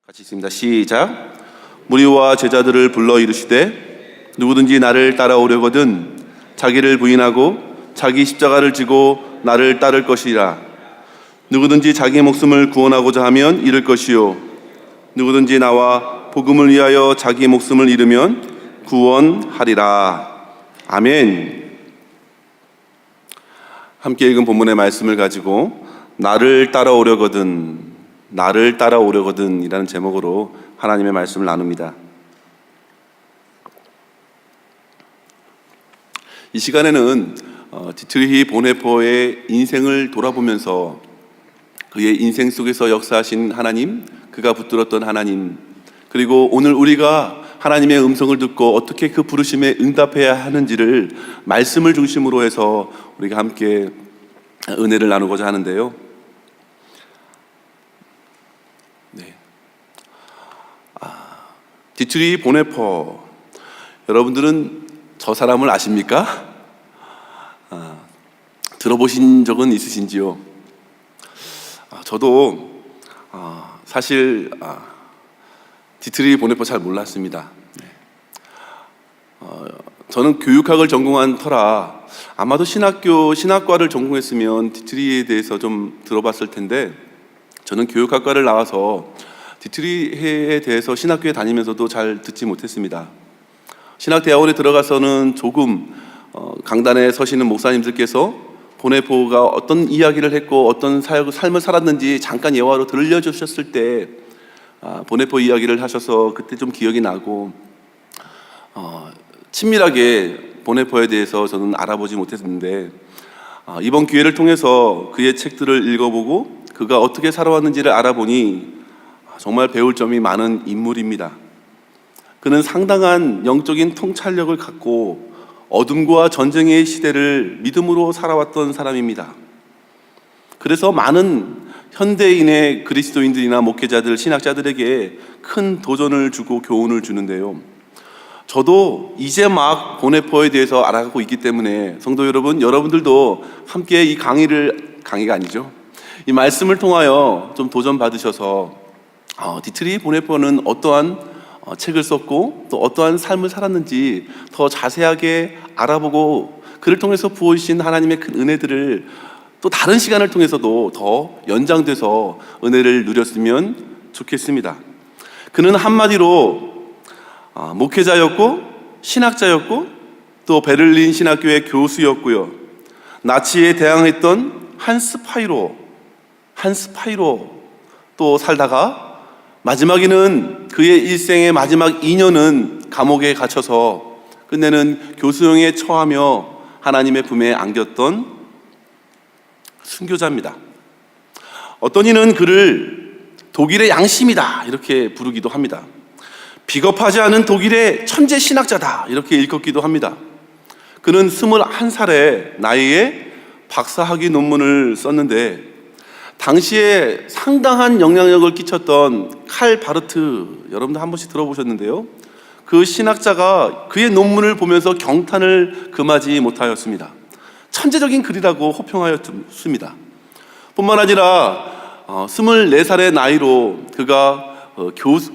같이 있습니다. 시작. 무리와 제자들을 불러 이르시되 누구든지 나를 따라오려거든 자기를 부인하고 자기 십자가를 지고 나를 따를 것이라. 누구든지 자기 목숨을 구원하고자 하면 잃을 것이요 누구든지 나와 복음을 위하여 자기 목숨을 잃으면 구원하리라. 아멘. 함께 읽은 본문의 말씀을 가지고 나를 따라오려거든 이라는 제목으로 하나님의 말씀을 나눕니다. 이 시간에는 디트리히 보네포의 인생을 돌아보면서 그의 인생 속에서 역사하신 하나님, 그가 붙들었던 하나님, 그리고 오늘 우리가 하나님의 음성을 듣고 어떻게 그 부르심에 응답해야 하는지를 말씀을 중심으로 해서 우리가 함께 은혜를 나누고자 하는데요. 디트리히 보네포, 여러분들은 저 사람을 아십니까? 들어보신 적은 있으신지요? 저도 사실 디트리히 보네포 잘 몰랐습니다. 저는 교육학을 전공한 터라 아마도 신학과를 전공했으면 디트리히에 대해서 좀 들어봤을 텐데, 저는 교육학과를 나와서 디트리히에 대해서 신학교에 다니면서도 잘 듣지 못했습니다. 신학대학원에 들어가서는 조금 강단에 서시는 목사님들께서 보네포가 어떤 이야기를 했고 어떤 삶을 살았는지 잠깐 예화로 들려주셨을 때 보네포 이야기를 하셔서 그때 좀 기억이 나고 친밀하게 보네포에 대해서 저는 알아보지 못했는데, 이번 기회를 통해서 그의 책들을 읽어보고 그가 어떻게 살아왔는지를 알아보니 정말 배울 점이 많은 인물입니다. 그는 상당한 영적인 통찰력을 갖고 어둠과 전쟁의 시대를 믿음으로 살아왔던 사람입니다. 그래서 많은 현대인의 그리스도인들이나 목회자들, 신학자들에게 큰 도전을 주고 교훈을 주는데요. 저도 이제 막 보네포에 대해서 알아가고 있기 때문에 성도 여러분, 여러분들도 함께 이 강의가 아니죠, 이 말씀을 통하여 좀 도전 받으셔서 디트리히 보네포는 어떠한 책을 썼고 또 어떠한 삶을 살았는지 더 자세하게 알아보고 그를 통해서 부어주신 하나님의 큰 은혜들을 또 다른 시간을 통해서도 더 연장돼서 은혜를 누렸으면 좋겠습니다. 그는 한마디로 목회자였고 신학자였고 또 베를린 신학교의 교수였고요, 나치에 대항했던 한 스파이로 또 살다가 마지막에는 그의 일생의 마지막 2년은 감옥에 갇혀서 끝내는 교수형에 처하며 하나님의 품에 안겼던 순교자입니다. 어떤 이는 그를 독일의 양심이다 이렇게 부르기도 합니다. 비겁하지 않은 독일의 천재 신학자다 이렇게 일컫기도 합니다. 그는 21살의 나이에 박사학위 논문을 썼는데, 당시에 상당한 영향력을 끼쳤던 칼 바르트, 여러분들 한 번씩 들어보셨는데요, 그 신학자가 그의 논문을 보면서 경탄을 금하지 못하였습니다. 천재적인 글이라고 호평하였습니다. 뿐만 아니라 24살의 나이로 그가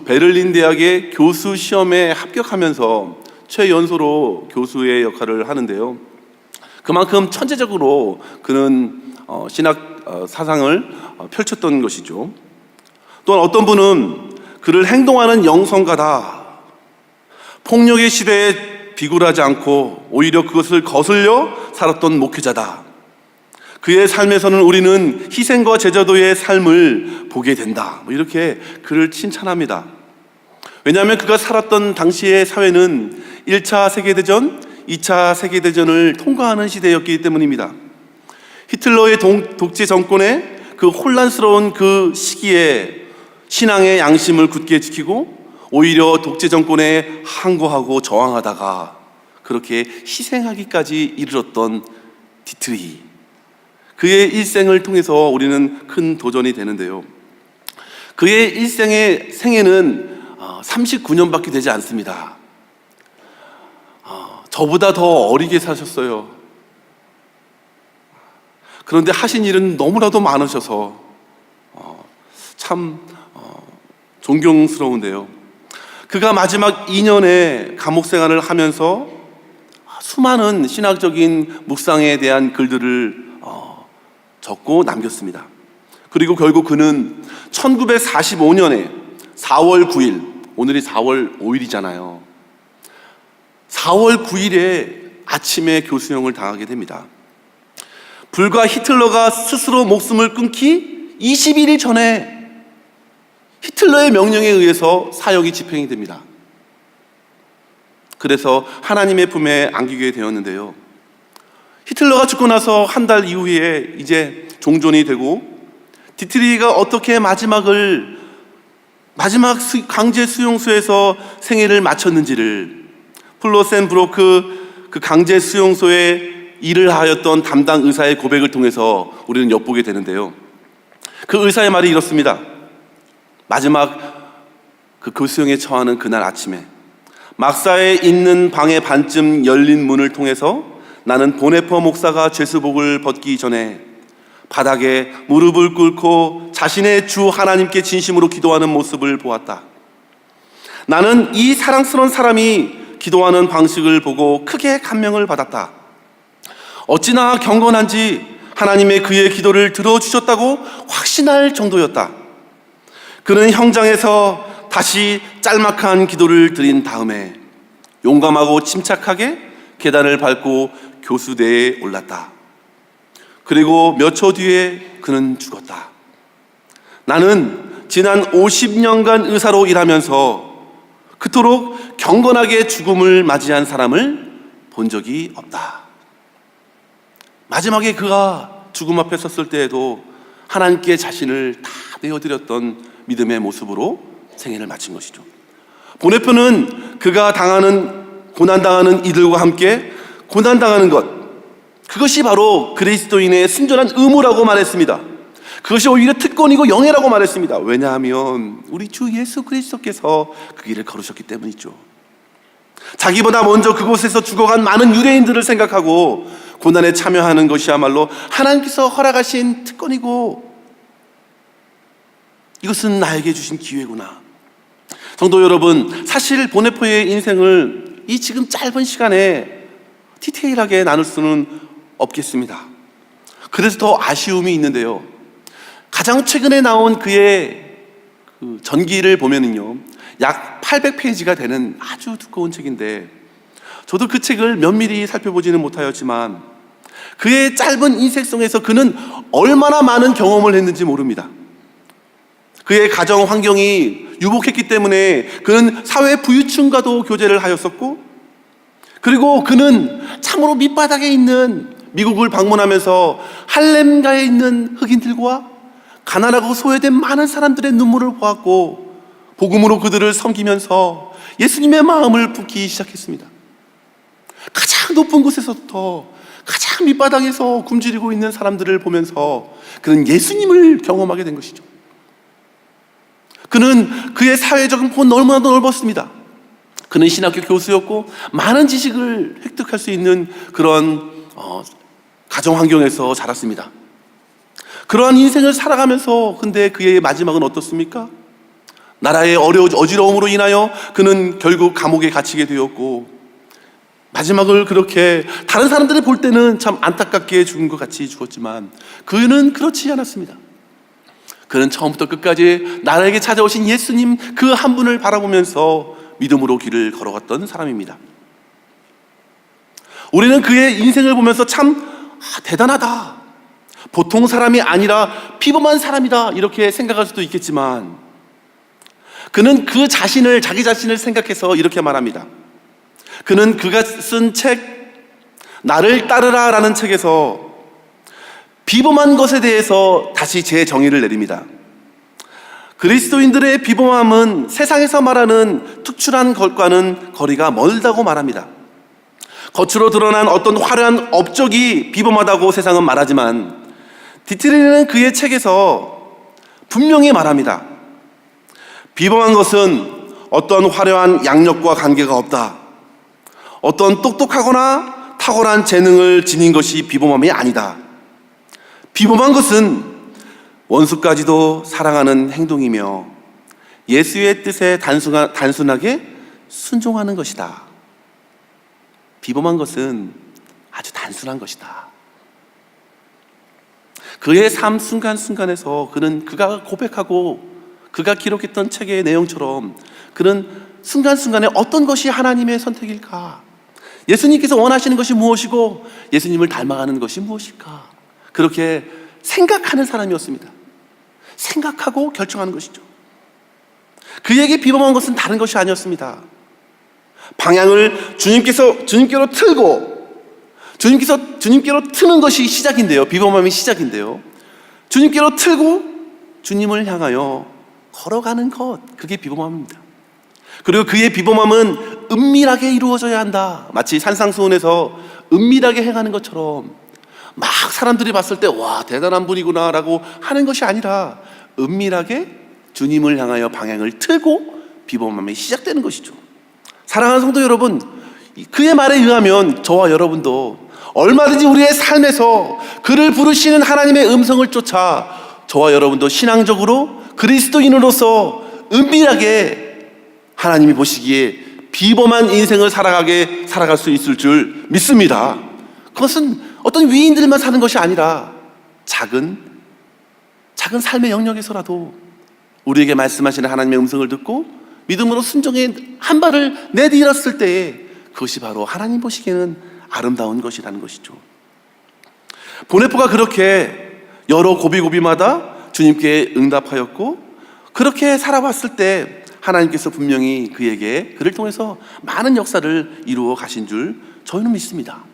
베를린 대학의 교수 시험에 합격하면서 최연소로 교수의 역할을 하는데요, 그만큼 천재적으로 그는 신학 사상을 펼쳤던 것이죠. 또한 어떤 분은 그를 행동하는 영성가다, 폭력의 시대에 비굴하지 않고 오히려 그것을 거슬려 살았던 목회자다, 그의 삶에서는 우리는 희생과 제자도의 삶을 보게 된다, 이렇게 그를 칭찬합니다. 왜냐하면 그가 살았던 당시의 사회는 1차 세계대전, 2차 세계대전을 통과하는 시대였기 때문입니다. 히틀러의 독재 정권의 그 혼란스러운 그 시기에 신앙의 양심을 굳게 지키고 오히려 독재 정권에 항거하고 저항하다가 그렇게 희생하기까지 이르렀던 디트리히, 그의 일생을 통해서 우리는 큰 도전이 되는데요, 그의 일생의 생애는 39년밖에 되지 않습니다. 저보다 더 어리게 사셨어요. 그런데 하신 일은 너무나도 많으셔서 참 존경스러운데요. 그가 마지막 2년의 감옥 생활을 하면서 수많은 신학적인 묵상에 대한 글들을 적고 남겼습니다. 그리고 결국 그는 1945년에 4월 9일, 오늘이 4월 5일이잖아요. 4월 9일에 아침에 교수형을 당하게 됩니다. 불과 히틀러가 스스로 목숨을 끊기 21일 전에 히틀러의 명령에 의해서 사형이 집행이 됩니다. 그래서 하나님의 품에 안기게 되었는데요. 히틀러가 죽고 나서 한 달 이후에 이제 종전이 되고 디트리히가 어떻게 마지막 강제 수용소에서 생애를 마쳤는지를 플로센브로크 그 강제 수용소에 일을 하였던 담당 의사의 고백을 통해서 우리는 엿보게 되는데요. 그 의사의 말이 이렇습니다. 마지막 그 교수형에 처하는 그날 아침에 막사에 있는 방의 반쯤 열린 문을 통해서 나는 보네퍼 목사가 죄수복을 벗기 전에 바닥에 무릎을 꿇고 자신의 주 하나님께 진심으로 기도하는 모습을 보았다. 나는 이 사랑스러운 사람이 기도하는 방식을 보고 크게 감명을 받았다. 어찌나 경건한지 하나님의 그의 기도를 들어주셨다고 확신할 정도였다. 그는 형장에서 다시 짤막한 기도를 드린 다음에 용감하고 침착하게 계단을 밟고 교수대에 올랐다. 그리고 몇 초 뒤에 그는 죽었다. 나는 지난 50년간 의사로 일하면서 그토록 경건하게 죽음을 맞이한 사람을 본 적이 없다. 마지막에 그가 죽음 앞에 섰을 때에도 하나님께 자신을 다 내어드렸던 믿음의 모습으로 생애를 마친 것이죠. 보네퍼는 그가 고난당하는 이들과 함께 고난당하는 것, 그것이 바로 그리스도인의 순전한 의무라고 말했습니다. 그것이 오히려 특권이고 영예라고 말했습니다. 왜냐하면 우리 주 예수 그리스도께서 그 길을 걸으셨기 때문이죠. 자기보다 먼저 그곳에서 죽어간 많은 유대인들을 생각하고 고난에 참여하는 것이야말로 하나님께서 허락하신 특권이고 이것은 나에게 주신 기회구나. 성도 여러분, 사실 보네퍼의 인생을 이 지금 짧은 시간에 디테일하게 나눌 수는 없겠습니다. 그래서 더 아쉬움이 있는데요. 가장 최근에 나온 그의 전기를 보면은요, 약 800페이지가 되는 아주 두꺼운 책인데, 저도 그 책을 면밀히 살펴보지는 못하였지만 그의 짧은 인생 속에서 그는 얼마나 많은 경험을 했는지 모릅니다. 그의 가정 환경이 유복했기 때문에 그는 사회 부유층과도 교제를 하였었고, 그리고 그는 참으로 밑바닥에 있는 미국을 방문하면서 할렘가에 있는 흑인들과 가난하고 소외된 많은 사람들의 눈물을 보았고 복음으로 그들을 섬기면서 예수님의 마음을 품기 시작했습니다. 가장 높은 곳에서부터 가장 밑바닥에서 굶주리고 있는 사람들을 보면서 그는 예수님을 경험하게 된 것이죠. 그는 그의 사회적인 폭은 너무나도 넓었습니다. 그는 신학교 교수였고 많은 지식을 획득할 수 있는 그런 가정 환경에서 자랐습니다. 그러한 인생을 살아가면서 근데 그의 마지막은 어떻습니까? 나라의 어지러움으로 인하여 그는 결국 감옥에 갇히게 되었고 마지막을 그렇게 다른 사람들이 볼 때는 참 안타깝게 죽은 것 같이 죽었지만 그는 그렇지 않았습니다. 그는 처음부터 끝까지 나라에게 찾아오신 예수님 그 한 분을 바라보면서 믿음으로 길을 걸어갔던 사람입니다. 우리는 그의 인생을 보면서 참 대단하다, 보통 사람이 아니라 피범한 사람이다 이렇게 생각할 수도 있겠지만 그는 자기 자신을 생각해서 이렇게 말합니다. 그는 그가 쓴 책 나를 따르라 라는 책에서 비범한 것에 대해서 다시 재정의를 내립니다. 그리스도인들의 비범함은 세상에서 말하는 특출한 것과는 거리가 멀다고 말합니다. 겉으로 드러난 어떤 화려한 업적이 비범하다고 세상은 말하지만 디트리히는 그의 책에서 분명히 말합니다. 비범한 것은 어떤 화려한 양력과 관계가 없다. 어떤 똑똑하거나 탁월한 재능을 지닌 것이 비범함이 아니다. 비범한 것은 원수까지도 사랑하는 행동이며 예수의 뜻에 단순하게 순종하는 것이다. 비범한 것은 아주 단순한 것이다. 그의 삶 순간순간에서 그가 고백하고 그가 기록했던 책의 내용처럼 그는 순간순간에 어떤 것이 하나님의 선택일까? 예수님께서 원하시는 것이 무엇이고 예수님을 닮아가는 것이 무엇일까? 그렇게 생각하는 사람이었습니다. 생각하고 결정하는 것이죠. 그에게 비범한 것은 다른 것이 아니었습니다. 방향을 주님께로 틀고 주님께로 트는 것이 시작인데요. 비범함의 시작인데요. 주님께로 틀고 주님을 향하여 걸어가는 것, 그게 비범함입니다. 그리고 그의 비범함은 은밀하게 이루어져야 한다. 마치 산상수훈에서 은밀하게 행하는 것처럼 막 사람들이 봤을 때 와, 대단한 분이구나 라고 하는 것이 아니라 은밀하게 주님을 향하여 방향을 틀고 비범함이 시작되는 것이죠. 사랑하는 성도 여러분, 그의 말에 의하면 저와 여러분도 얼마든지 우리의 삶에서 그를 부르시는 하나님의 음성을 쫓아 저와 여러분도 신앙적으로 그리스도인으로서 은밀하게 하나님이 보시기에 비범한 인생을 살아갈 수 있을 줄 믿습니다. 그것은 어떤 위인들만 사는 것이 아니라 작은 삶의 영역에서라도 우리에게 말씀하시는 하나님의 음성을 듣고 믿음으로 순종에 한 발을 내디뎠을 때에 그것이 바로 하나님 보시기에는 아름다운 것이라는 것이죠. 보네포가 그렇게 여러 고비고비마다 주님께 응답하였고 그렇게 살아왔을 때 하나님께서 분명히 그를 통해서 많은 역사를 이루어 가신 줄 저희는 믿습니다.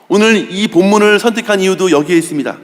오늘 이 본문을 선택한 이유도 여기에 있습니다.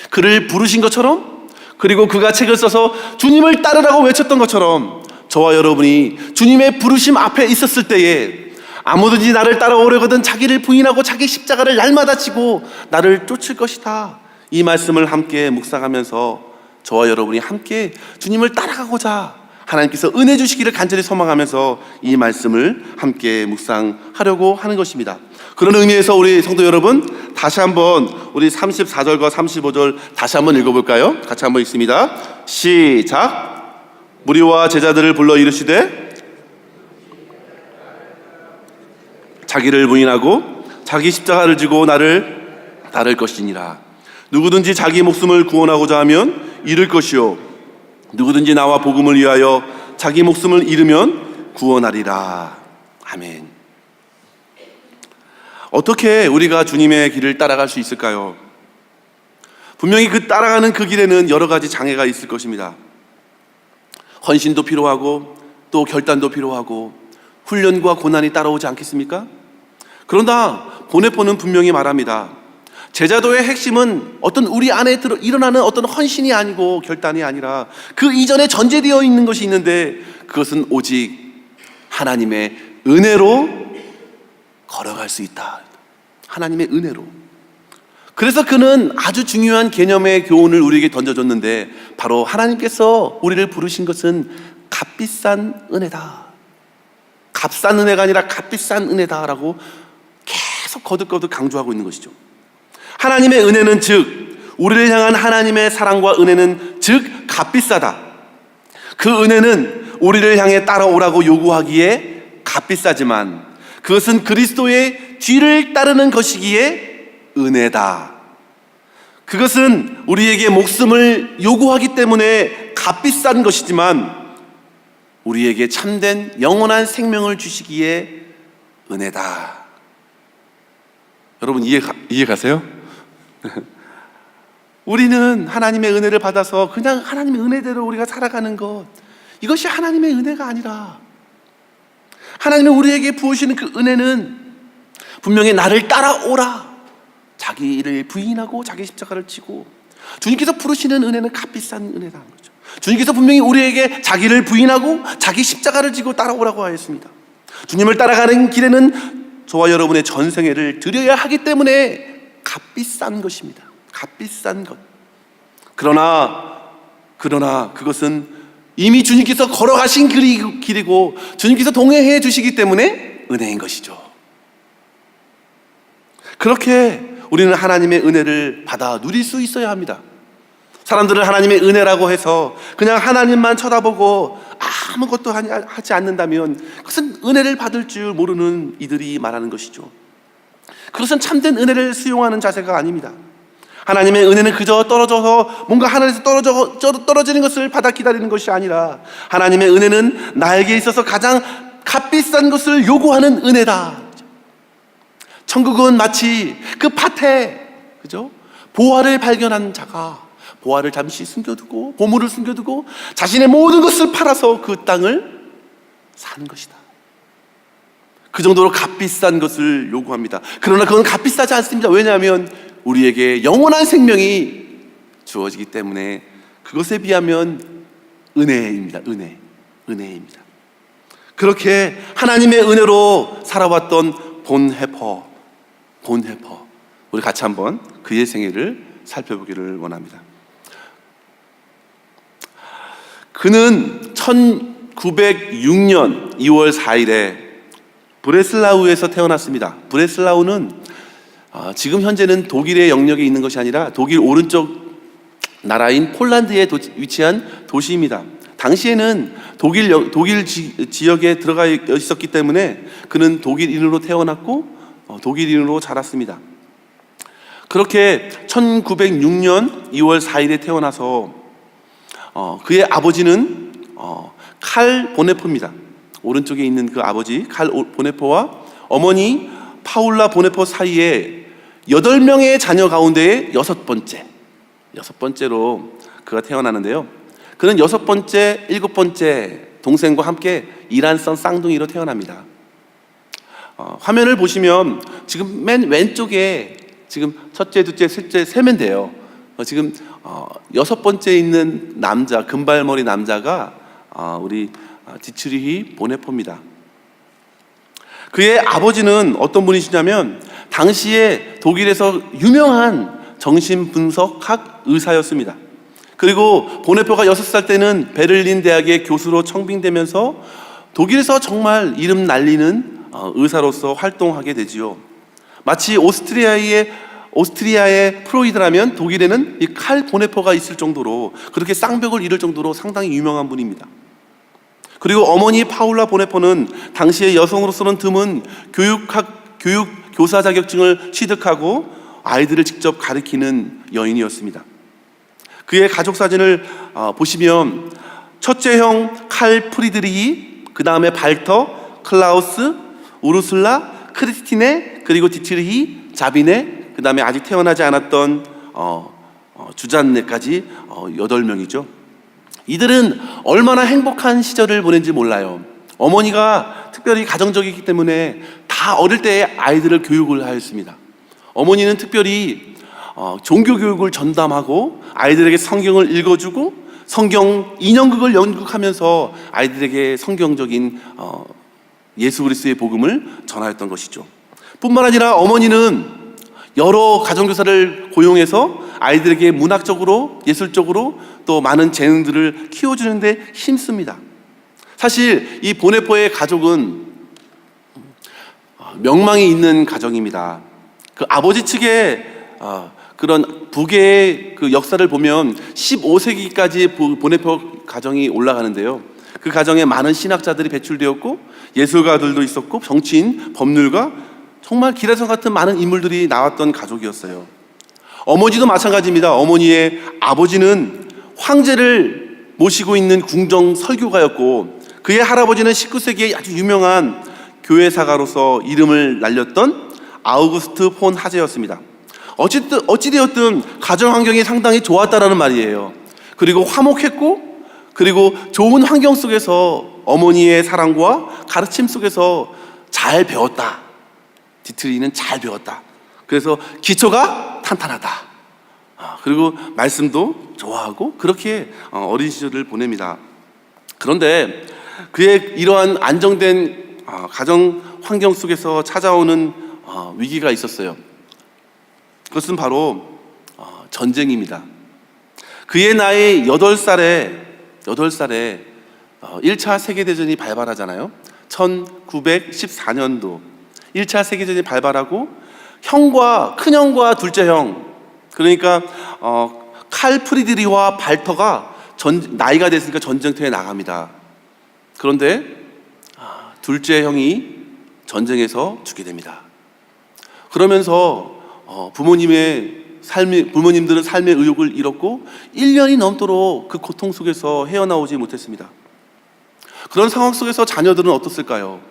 그를 부르신 것처럼, 그리고 그가 책을 써서 주님을 따르라고 외쳤던 것처럼 저와 여러분이 주님의 부르심 앞에 있었을 때에 아무든지 나를 따라오려거든 자기를 부인하고 자기 십자가를 날마다 지고 나를 쫓을 것이다. 이 말씀을 함께 묵상하면서 저와 여러분이 함께 주님을 따라가고자 하나님께서 은혜 주시기를 간절히 소망하면서 이 말씀을 함께 묵상하려고 하는 것입니다. 그런 의미에서 우리 성도 여러분, 다시 한번 우리 34절과 35절 다시 한번 읽어볼까요? 같이 한번 읽습니다. 시작. 무리와 제자들을 불러 이르시되 자기를 부인하고 자기 십자가를 지고 나를 따를 것이니라. 누구든지 자기 목숨을 구원하고자 하면 잃을 것이요 누구든지 나와 복음을 위하여 자기 목숨을 잃으면 구원하리라. 아멘. 어떻게 우리가 주님의 길을 따라갈 수 있을까요? 분명히 따라가는 그 길에는 여러 가지 장애가 있을 것입니다. 헌신도 필요하고 또 결단도 필요하고 훈련과 고난이 따라오지 않겠습니까? 그러나 보네포는 분명히 말합니다. 제자도의 핵심은 어떤 우리 안에 일어나는 어떤 헌신이 아니고 결단이 아니라 그 이전에 전제되어 있는 것이 있는데 그것은 오직 하나님의 은혜로 걸어갈 수 있다. 하나님의 은혜로. 그래서 그는 아주 중요한 개념의 교훈을 우리에게 던져줬는데 바로 하나님께서 우리를 부르신 것은 값비싼 은혜다. 값싼 은혜가 아니라 값비싼 은혜다라고 계속 거듭거듭 강조하고 있는 것이죠. 하나님의 은혜는 즉 우리를 향한 하나님의 사랑과 은혜는 즉 값비싸다. 그 은혜는 우리를 향해 따라오라고 요구하기에 값비싸지만 그것은 그리스도의 뒤를 따르는 것이기에 은혜다. 그것은 우리에게 목숨을 요구하기 때문에 값비싼 것이지만 우리에게 참된 영원한 생명을 주시기에 은혜다. 여러분 이해 가세요? 우리는 하나님의 은혜를 받아서 그냥 하나님의 은혜대로 우리가 살아가는 것, 이것이 하나님의 은혜가 아니라 하나님이 우리에게 부으시는 그 은혜는 분명히 나를 따라오라, 자기를 부인하고 자기 십자가를 지고, 주님께서 부르시는 은혜는 값비싼 은혜라는 거죠. 주님께서 분명히 우리에게 자기를 부인하고 자기 십자가를 지고 따라오라고 하였습니다. 주님을 따라가는 길에는 저와 여러분의 전생애를 드려야 하기 때문에 값비싼 것입니다. 값비싼 것. 그러나 그것은 이미 주님께서 걸어가신 길이고 주님께서 동행해 주시기 때문에 은혜인 것이죠. 그렇게 우리는 하나님의 은혜를 받아 누릴 수 있어야 합니다. 사람들은 하나님의 은혜라고 해서 그냥 하나님만 쳐다보고 아무것도 하지 않는다면 그것은 은혜를 받을 줄 모르는 이들이 말하는 것이죠. 그것은 참된 은혜를 수용하는 자세가 아닙니다. 하나님의 은혜는 그저 떨어져서 뭔가 하늘에서 떨어지는 것을 받아 기다리는 것이 아니라 하나님의 은혜는 나에게 있어서 가장 값비싼 것을 요구하는 은혜다. 천국은 마치 그 밭에, 그죠? 보화를 발견한 자가 보화를 잠시 숨겨두고, 보물을 숨겨두고 자신의 모든 것을 팔아서 그 땅을 사는 것이다. 그 정도로 값비싼 것을 요구합니다. 그러나 그건 값비싸지 않습니다. 왜냐하면 우리에게 영원한 생명이 주어지기 때문에 그것에 비하면 은혜입니다. 은혜입니다. 그렇게 하나님의 은혜로 살아왔던 본헤퍼, 우리 같이 한번 그의 생애를 살펴보기를 원합니다. 그는 1906년 2월 4일에 브레슬라우에서 태어났습니다. 브레슬라우는 지금 현재는 독일의 영역에 있는 것이 아니라 독일 오른쪽 나라인 폴란드에 위치한 도시입니다. 당시에는 독일 지역에 들어가 있었기 때문에 그는 독일인으로 태어났고 독일인으로 자랐습니다. 그렇게 1906년 2월 4일에 태어나서 그의 아버지는 칼 보네포입니다. 오른쪽에 있는 그 아버지 칼 보네포와 어머니 파울라 보네포 사이에 8명의 자녀 가운데의 여섯 번째로 그가 태어나는데요. 그는 6번째, 7번째 동생과 함께 이란성 쌍둥이로 태어납니다. 화면을 보시면 지금 맨 왼쪽에 지금 첫째, 둘째, 셋째 세면 돼요. 지금 6번째에 있는 남자, 금발머리 남자가 우리 디트리히 보네포입니다. 그의 아버지는 어떤 분이시냐면 당시에 독일에서 유명한 정신분석학 의사였습니다. 그리고 보네포가 6살 때는 베를린 대학의 교수로 청빙되면서 독일에서 정말 이름 날리는 의사로서 활동하게 되지요. 마치 오스트리아의 프로이드라면 독일에는 이 칼 보네포가 있을 정도로, 그렇게 쌍벽을 이룰 정도로 상당히 유명한 분입니다. 그리고 어머니 파울라 보네포는 당시의 여성으로서는 드문 교사 자격증을 취득하고 아이들을 직접 가르치는 여인이었습니다. 그의 가족 사진을 보시면 첫째 형 칼 프리드리히, 그 다음에 발터, 클라우스, 우르슬라, 크리스티네, 그리고 디트리히, 자비네, 그 다음에 아직 태어나지 않았던 주잔네까지 8명이죠. 이들은 얼마나 행복한 시절을 보낸지 몰라요. 어머니가 특별히 가정적이기 때문에 다 어릴 때 아이들을 교육을 하였습니다. 어머니는 특별히 종교 교육을 전담하고 아이들에게 성경을 읽어주고 성경 인형극을 연극하면서 아이들에게 성경적인 예수 그리스도의 복음을 전하였던 것이죠. 뿐만 아니라 어머니는 여러 가정교사를 고용해서 아이들에게 문학적으로, 예술적으로 또 많은 재능들을 키워주는데 힘씁니다. 사실 이 보네포의 가족은 명망이 있는 가정입니다. 그 아버지 측의 그런 부계의 그 역사를 보면 15세기까지 보네포 가정이 올라가는데요. 그 가정에 많은 신학자들이 배출되었고 예술가들도 있었고 정치인, 법률가, 정말 기라성 같은 많은 인물들이 나왔던 가족이었어요. 어머니도 마찬가지입니다. 어머니의 아버지는 황제를 모시고 있는 궁정 설교가였고 그의 할아버지는 19세기에 아주 유명한 교회사가로서 이름을 날렸던 아우구스트 폰 하제였습니다. 어찌되었든 가정 환경이 상당히 좋았다라는 말이에요. 그리고 화목했고, 그리고 좋은 환경 속에서 어머니의 사랑과 가르침 속에서 잘 배웠다. 디트리히는 잘 배웠다. 그래서 기초가 탄탄하다. 그리고 말씀도 좋아하고 그렇게 어린 시절을 보냅니다. 그런데 그의 이러한 안정된 가정 환경 속에서 찾아오는 위기가 있었어요. 그것은 바로 전쟁입니다. 그의 나이 8살에 1차 세계대전이 발발하잖아요. 1914년도 1차 세계대전이 발발하고 큰형과 둘째 형, 그러니까 칼 프리드리와 발터가 나이가 됐으니까 전쟁터에 나갑니다. 그런데 둘째 형이 전쟁에서 죽게 됩니다. 그러면서 부모님들은 삶의 의욕을 잃었고 1년이 넘도록 그 고통 속에서 헤어나오지 못했습니다. 그런 상황 속에서 자녀들은 어떻을까요?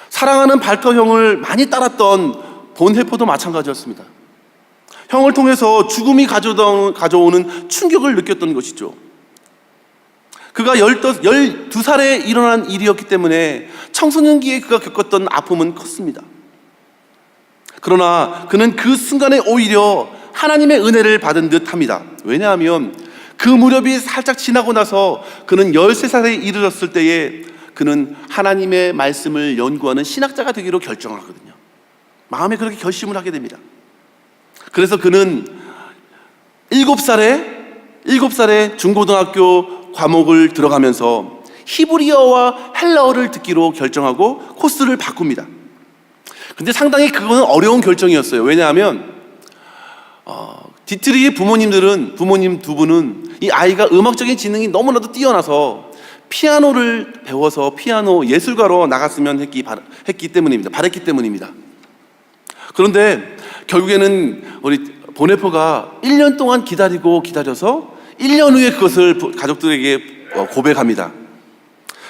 사랑하는 발터 형을 많이 따랐던 본헤퍼도 마찬가지였습니다. 형을 통해서 죽음이 가져오는 충격을 느꼈던 것이죠. 그가 12살에 일어난 일이었기 때문에 청소년기에 그가 겪었던 아픔은 컸습니다. 그러나 그는 그 순간에 오히려 하나님의 은혜를 받은 듯 합니다. 왜냐하면 그 무렵이 살짝 지나고 나서 그는 13살에 이르렀을 때에 그는 하나님의 말씀을 연구하는 신학자가 되기로 결정하거든요. 마음에 그렇게 결심을 하게 됩니다. 그래서 그는 7살에 중고등학교 과목을 들어가면서 히브리어와 헬라어를 듣기로 결정하고 코스를 바꿉니다. 근데 상당히 그거는 어려운 결정이었어요. 왜냐하면 디트리의 부모님 두 분은 이 아이가 음악적인 지능이 너무나도 뛰어나서 피아노를 배워서 피아노 예술가로 나갔으면 바랬기 때문입니다. 그런데 결국에는 우리 보네퍼가 1년 동안 기다려서 1년 후에 그것을 가족들에게 고백합니다.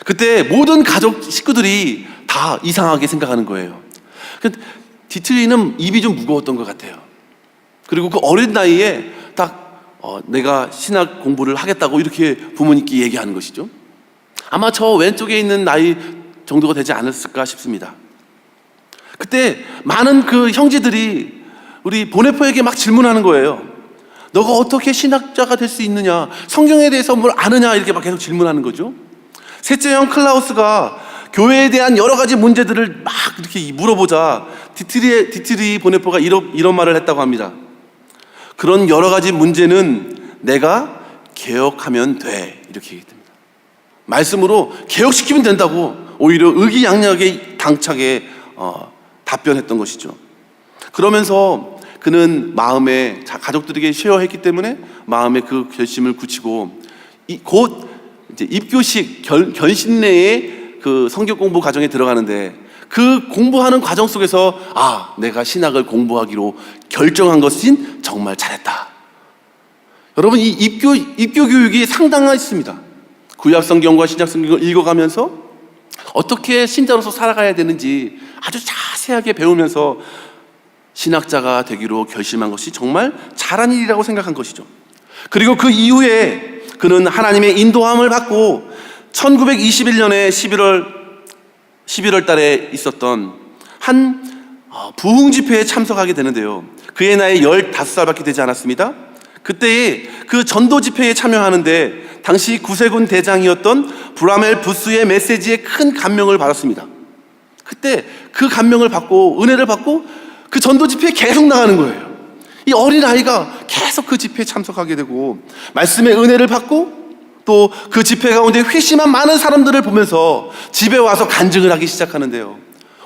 그때 모든 가족 식구들이 다 이상하게 생각하는 거예요. 디트리는 입이 좀 무거웠던 것 같아요. 그리고 그 어린 나이에 딱 내가 신학 공부를 하겠다고 이렇게 부모님께 얘기하는 것이죠. 아마 저 왼쪽에 있는 나이 정도가 되지 않았을까 싶습니다. 그때 많은 그 형제들이 우리 보네퍼에게 막 질문하는 거예요. 너가 어떻게 신학자가 될 수 있느냐, 성경에 대해서 뭘 아느냐, 이렇게 막 계속 질문하는 거죠. 셋째 형 클라우스가 교회에 대한 여러 가지 문제들을 막 이렇게 물어보자 디트리 보네퍼가 이런 말을 했다고 합니다. 그런 여러 가지 문제는 내가 개혁하면 돼, 이렇게 얘기합니다. 말씀으로 개혁시키면 된다고 오히려 의기양양하게 당차게 답변했던 것이죠. 그러면서 그는 마음에 가족들에게 쉐어했기 때문에 마음에 그 결심을 굳히고 곧 이제 입교식 견신내의 그 성경 공부 과정에 들어가는데 그 공부하는 과정 속에서 내가 신학을 공부하기로 결정한 것은 정말 잘했다. 여러분, 이 입교 교육이 상당했습니다. 구약 성경과 신약 성경을 읽어가면서 어떻게 신자로서 살아가야 되는지 아주 자세하게 배우면서 신학자가 되기로 결심한 것이 정말 잘한 일이라고 생각한 것이죠. 그리고 그 이후에 그는 하나님의 인도함을 받고 1921년에 11월 달에 있었던 한 부흥 집회에 참석하게 되는데요. 그의 나이 15살밖에 되지 않았습니다. 그때에 그 전도 집회에 참여하는데 당시 구세군 대장이었던 브라멜 부스의 메시지에 큰 감명을 받았습니다. 그때 그 감명을 받고 은혜를 받고 그 전도 집회에 계속 나가는 거예요. 이 어린 아이가 계속 그 집회에 참석하게 되고 말씀의 은혜를 받고 또 그 집회 가운데 회심한 많은 사람들을 보면서 집에 와서 간증을 하기 시작하는데요.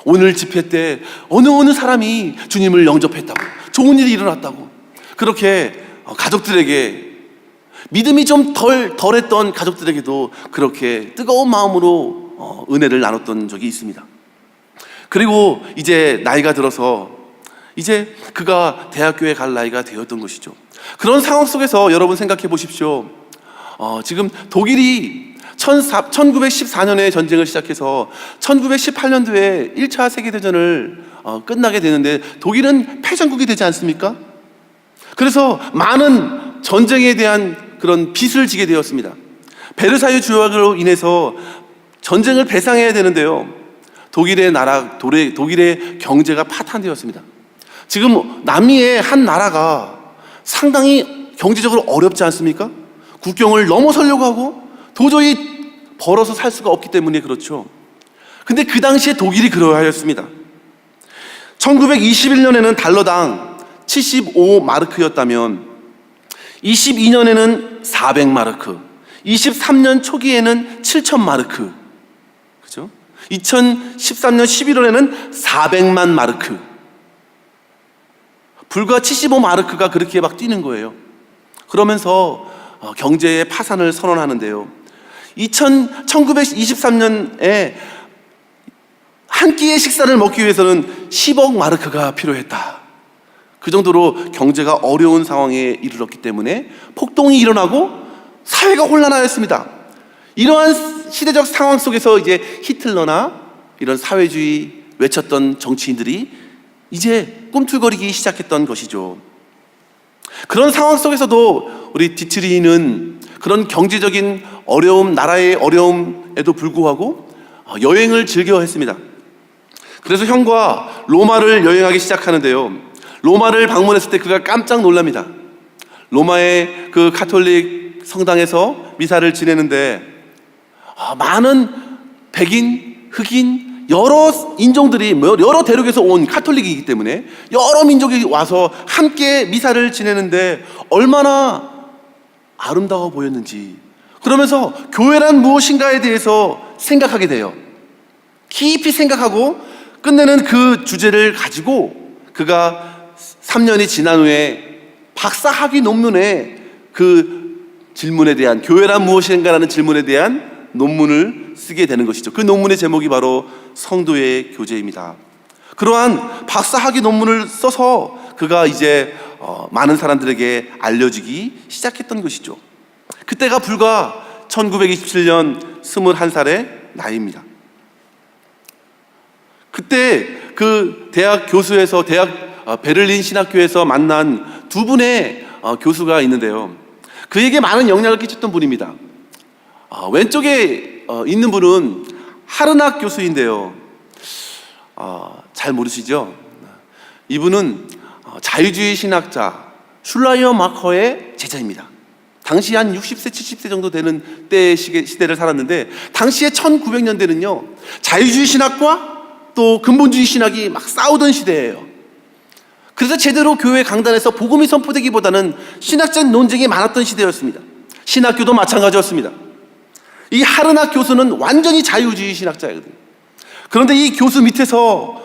오늘 집회 때 어느 사람이 주님을 영접했다고, 좋은 일이 일어났다고, 그렇게 가족들에게, 믿음이 좀 덜했던 가족들에게도 그렇게 뜨거운 마음으로 은혜를 나눴던 적이 있습니다. 그리고 이제 나이가 들어서 이제 그가 대학교에 갈 나이가 되었던 것이죠. 그런 상황 속에서 여러분 생각해 보십시오. 지금 독일이 1914년에 전쟁을 시작해서 1918년도에 1차 세계대전을 끝나게 되는데 독일은 패전국이 되지 않습니까? 그래서 많은 전쟁에 대한 그런 빚을 지게 되었습니다. 베르사유 조약으로 인해서 전쟁을 배상해야 되는데요. 독일의 경제가 파탄되었습니다. 지금 남미의 한 나라가 상당히 경제적으로 어렵지 않습니까? 국경을 넘어서려고 하고 도저히 벌어서 살 수가 없기 때문에 그렇죠. 근데 그 당시에 독일이 그러하였습니다. 1921년에는 달러당 75마르크였다면 22년에는 400마르크, 23년 초기에는 7,000마르크, 그죠? 2013년 11월에는 400만 마르크. 불과 75마르크가 그렇게 막 뛰는 거예요. 그러면서 경제의 파산을 선언하는데요. 1923년에 한 끼의 식사를 먹기 위해서는 10억 마르크가 필요했다. 그 정도로 경제가 어려운 상황에 이르렀기 때문에 폭동이 일어나고 사회가 혼란하였습니다. 이러한 시대적 상황 속에서 이제 히틀러나 이런 사회주의 외쳤던 정치인들이 이제 꿈틀거리기 시작했던 것이죠. 그런 상황 속에서도 우리 디트리히는 그런 경제적인 어려움, 나라의 어려움에도 불구하고 여행을 즐겨 했습니다. 그래서 형과 로마를 여행하기 시작하는데요. 로마를 방문했을 때 그가 깜짝 놀랍니다. 로마의 그 가톨릭 성당에서 미사를 지내는데 많은 백인, 흑인, 여러 인종들이 여러 대륙에서 온 가톨릭이기 때문에 여러 민족이 와서 함께 미사를 지내는데 얼마나 아름다워 보였는지, 그러면서 교회란 무엇인가에 대해서 생각하게 돼요. 깊이 생각하고 끝내는 그 주제를 가지고 그가 3년이 지난 후에 박사학위 논문에 그 질문에 대한, 교회란 무엇인가라는 질문에 대한 논문을 쓰게 되는 것이죠. 그 논문의 제목이 바로 성도의 교제입니다. 그러한 박사학위 논문을 써서 그가 이제 많은 사람들에게 알려지기 시작했던 것이죠. 그때가 불과 1927년 21살의 나이입니다. 그때 그 대학 교수에서 베를린 신학교에서 만난 두 분의 교수가 있는데요. 그에게 많은 영향을 끼쳤던 분입니다. 왼쪽에 있는 분은 하르낙 교수인데요. 잘 모르시죠? 이분은 자유주의 신학자 슐라이어 마커의 제자입니다. 당시 한 60세, 70세 정도 되는 때의 시대를 살았는데, 당시에 1900년대는요, 자유주의 신학과 또 근본주의 신학이 막 싸우던 시대예요. 그래서 제대로 교회 강단에서 복음이 선포되기보다는 신학적 논쟁이 많았던 시대였습니다. 신학교도 마찬가지였습니다. 이 하르낙 교수는 완전히 자유주의 신학자거든요. 그런데 이 교수 밑에서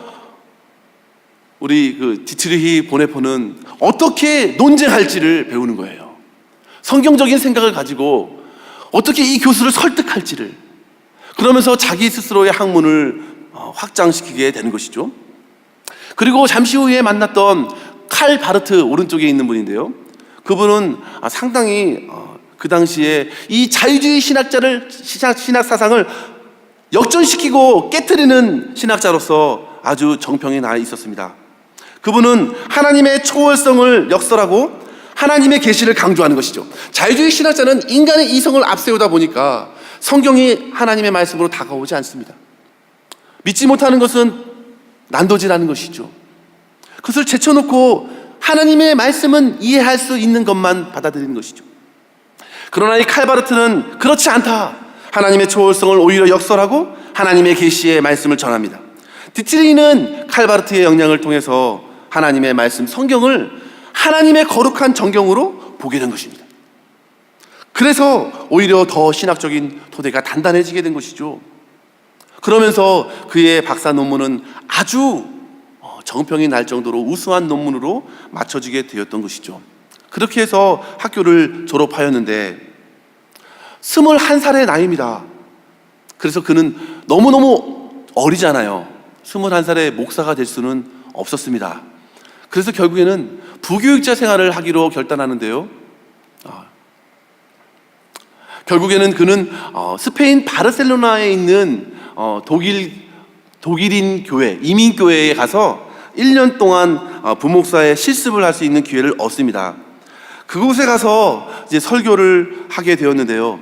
우리 그 디트리히 보네포는 어떻게 논쟁할지를 배우는 거예요. 성경적인 생각을 가지고 어떻게 이 교수를 설득할지를, 그러면서 자기 스스로의 학문을 확장시키게 되는 것이죠. 그리고 잠시 후에 만났던 칼 바르트, 오른쪽에 있는 분인데요. 그분은 상당히 그 당시에 이 자유주의 신학 사상을 역전시키고 깨트리는 신학자로서 아주 정평이 나 있었습니다. 그분은 하나님의 초월성을 역설하고 하나님의 계시를 강조하는 것이죠. 자유주의 신학자는 인간의 이성을 앞세우다 보니까 성경이 하나님의 말씀으로 다가오지 않습니다. 믿지 못하는 것은 난도질하는 것이죠. 그것을 제쳐놓고 하나님의 말씀은 이해할 수 있는 것만 받아들이는 것이죠. 그러나 이 칼바르트는 그렇지 않다. 하나님의 초월성을 오히려 역설하고 하나님의 계시의 말씀을 전합니다. 디트리히는 칼바르트의 영향을 통해서 하나님의 말씀, 성경을 하나님의 거룩한 정경으로 보게 된 것입니다. 그래서 오히려 더 신학적인 토대가 단단해지게 된 것이죠. 그러면서 그의 박사 논문은 아주 정평이 날 정도로 우수한 논문으로 맞춰지게 되었던 것이죠. 그렇게 해서 학교를 졸업하였는데 21살의 나이입니다. 그래서 그는 너무너무 어리잖아요. 21살의 목사가 될 수는 없었습니다. 그래서 결국에는 부교육자 생활을 하기로 결단하는데요. 결국에는 그는 스페인 바르셀로나에 있는 독일인 교회, 이민교회에 가서 1년 동안 부목사의 실습을 할 수 있는 기회를 얻습니다. 그곳에 가서 이제 설교를 하게 되었는데요.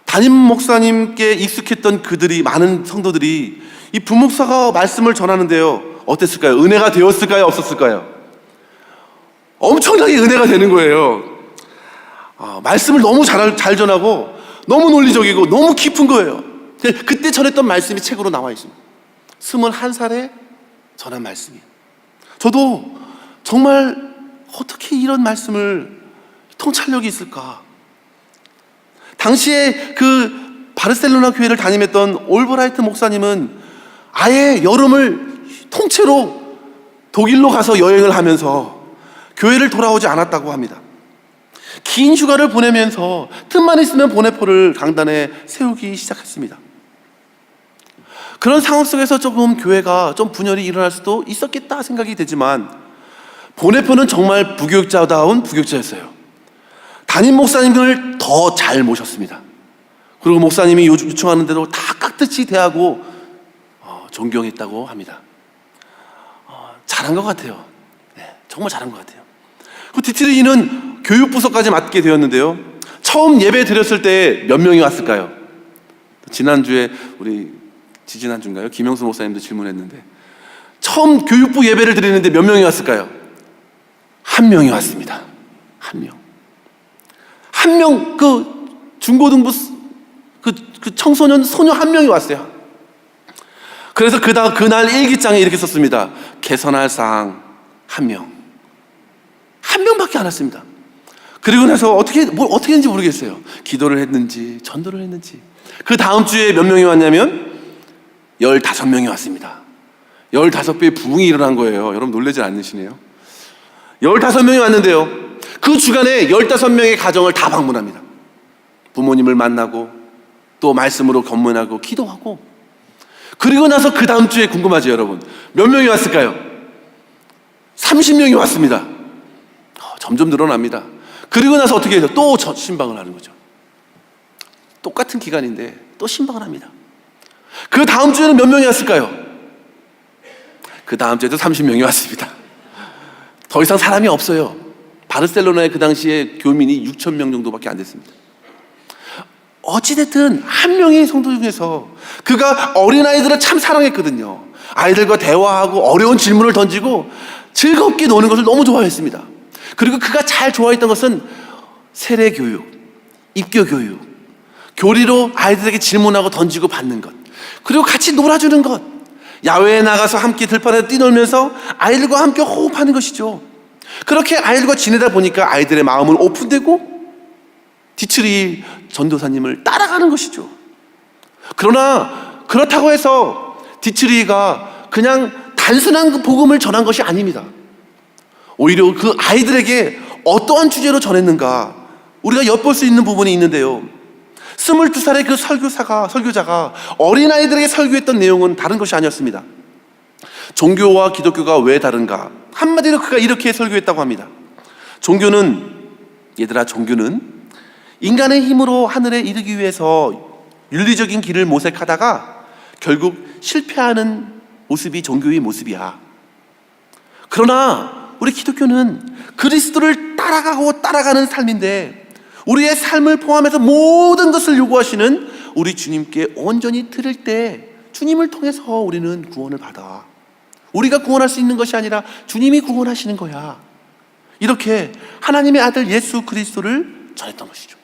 담임 목사님께 익숙했던 많은 성도들이 이 부목사가 말씀을 전하는데요. 어땠을까요? 은혜가 되었을까요? 없었을까요? 엄청나게 은혜가 되는 거예요. 말씀을 너무 잘 전하고 너무 논리적이고 너무 깊은 거예요. 그때 전했던 말씀이 책으로 나와 있습니다. 21살에 전한 말씀이. 저도 정말 어떻게 이런 말씀을, 통찰력이 있을까? 당시에 그 바르셀로나 교회를 담임했던 올브라이트 목사님은 아예 여름을 통째로 독일로 가서 여행을 하면서 교회를 돌아오지 않았다고 합니다. 긴 휴가를 보내면서 틈만 있으면 보네포를 강단에 세우기 시작했습니다. 그런 상황 속에서 조금 교회가 좀 분열이 일어날 수도 있었겠다 생각이 되지만, 보네포는 정말 부교육자다운 부교육자였어요. 담임 목사님을 더 잘 모셨습니다. 그리고 목사님이 요청하는 대로 다 깍듯이 대하고 존경했다고 합니다. 잘한 것 같아요. 네, 정말 잘한 것 같아요. 그 디트리히는 교육부서까지 맡게 되었는데요, 처음 예배 드렸을 때 몇 명이 왔을까요? 지난주에 지지난주인가요? 김영수 목사님도 질문했는데, 처음 교육부 예배를 드리는데 몇 명이 왔을까요? 한 명이 왔습니다. 한 명, 그 중고등부 그 청소년 소녀 한 명이 왔어요. 그래서 그날 일기장에 이렇게 썼습니다. 개선할 사항 한 명밖에 안 왔습니다. 그리고 나서 어떻게 했는지 모르겠어요. 기도를 했는지 전도를 했는지. 그 다음 주에 몇 명이 왔냐면 15명이 왔습니다. 15배의 부흥이 일어난 거예요. 여러분 놀라지 않으시네요. 15명이 왔는데요, 그 주간에 15명의 가정을 다 방문합니다. 부모님을 만나고 또 말씀으로 검문하고 기도하고. 그리고 나서 그 다음 주에 궁금하죠, 여러분? 몇 명이 왔을까요? 30명이 왔습니다. 점점 늘어납니다. 그리고 나서 어떻게 해서 또 신방을 하는 거죠. 똑같은 기간인데 또 신방을 합니다. 그 다음 주에는 몇 명이 왔을까요? 그 다음 주에도 30명이 왔습니다. 더 이상 사람이 없어요. 바르셀로나에 그 당시에 교민이 6,000명 정도밖에 안 됐습니다. 어찌됐든 한 명의 성도 중에서 그가 어린아이들을 참 사랑했거든요. 아이들과 대화하고 어려운 질문을 던지고 즐겁게 노는 것을 너무 좋아했습니다. 그리고 그가 잘 좋아했던 것은 세례교육, 입교교육, 교리로 아이들에게 질문하고 던지고 받는 것, 그리고 같이 놀아주는 것, 야외에 나가서 함께 들판에서 뛰놀면서 아이들과 함께 호흡하는 것이죠. 그렇게 아이들과 지내다 보니까 아이들의 마음은 오픈되고 디트리 전도사님을 따라가는 것이죠. 그러나 그렇다고 해서 디트리가 그냥 단순한 그 복음을 전한 것이 아닙니다. 오히려 그 아이들에게 어떠한 주제로 전했는가, 우리가 엿볼 수 있는 부분이 있는데요, 22살의 그 설교자가 어린아이들에게 설교했던 내용은 다른 것이 아니었습니다. 종교와 기독교가 왜 다른가? 한마디로 그가 이렇게 설교했다고 합니다. 종교는 인간의 힘으로 하늘에 이르기 위해서 윤리적인 길을 모색하다가 결국 실패하는 모습이 종교의 모습이야. 그러나 우리 기독교는 그리스도를 따라가는 삶인데, 우리의 삶을 포함해서 모든 것을 요구하시는 우리 주님께 온전히 드릴 때 주님을 통해서 우리는 구원을 받아. 우리가 구원할 수 있는 것이 아니라 주님이 구원하시는 거야. 이렇게 하나님의 아들 예수 그리스도를 전했던 것이죠.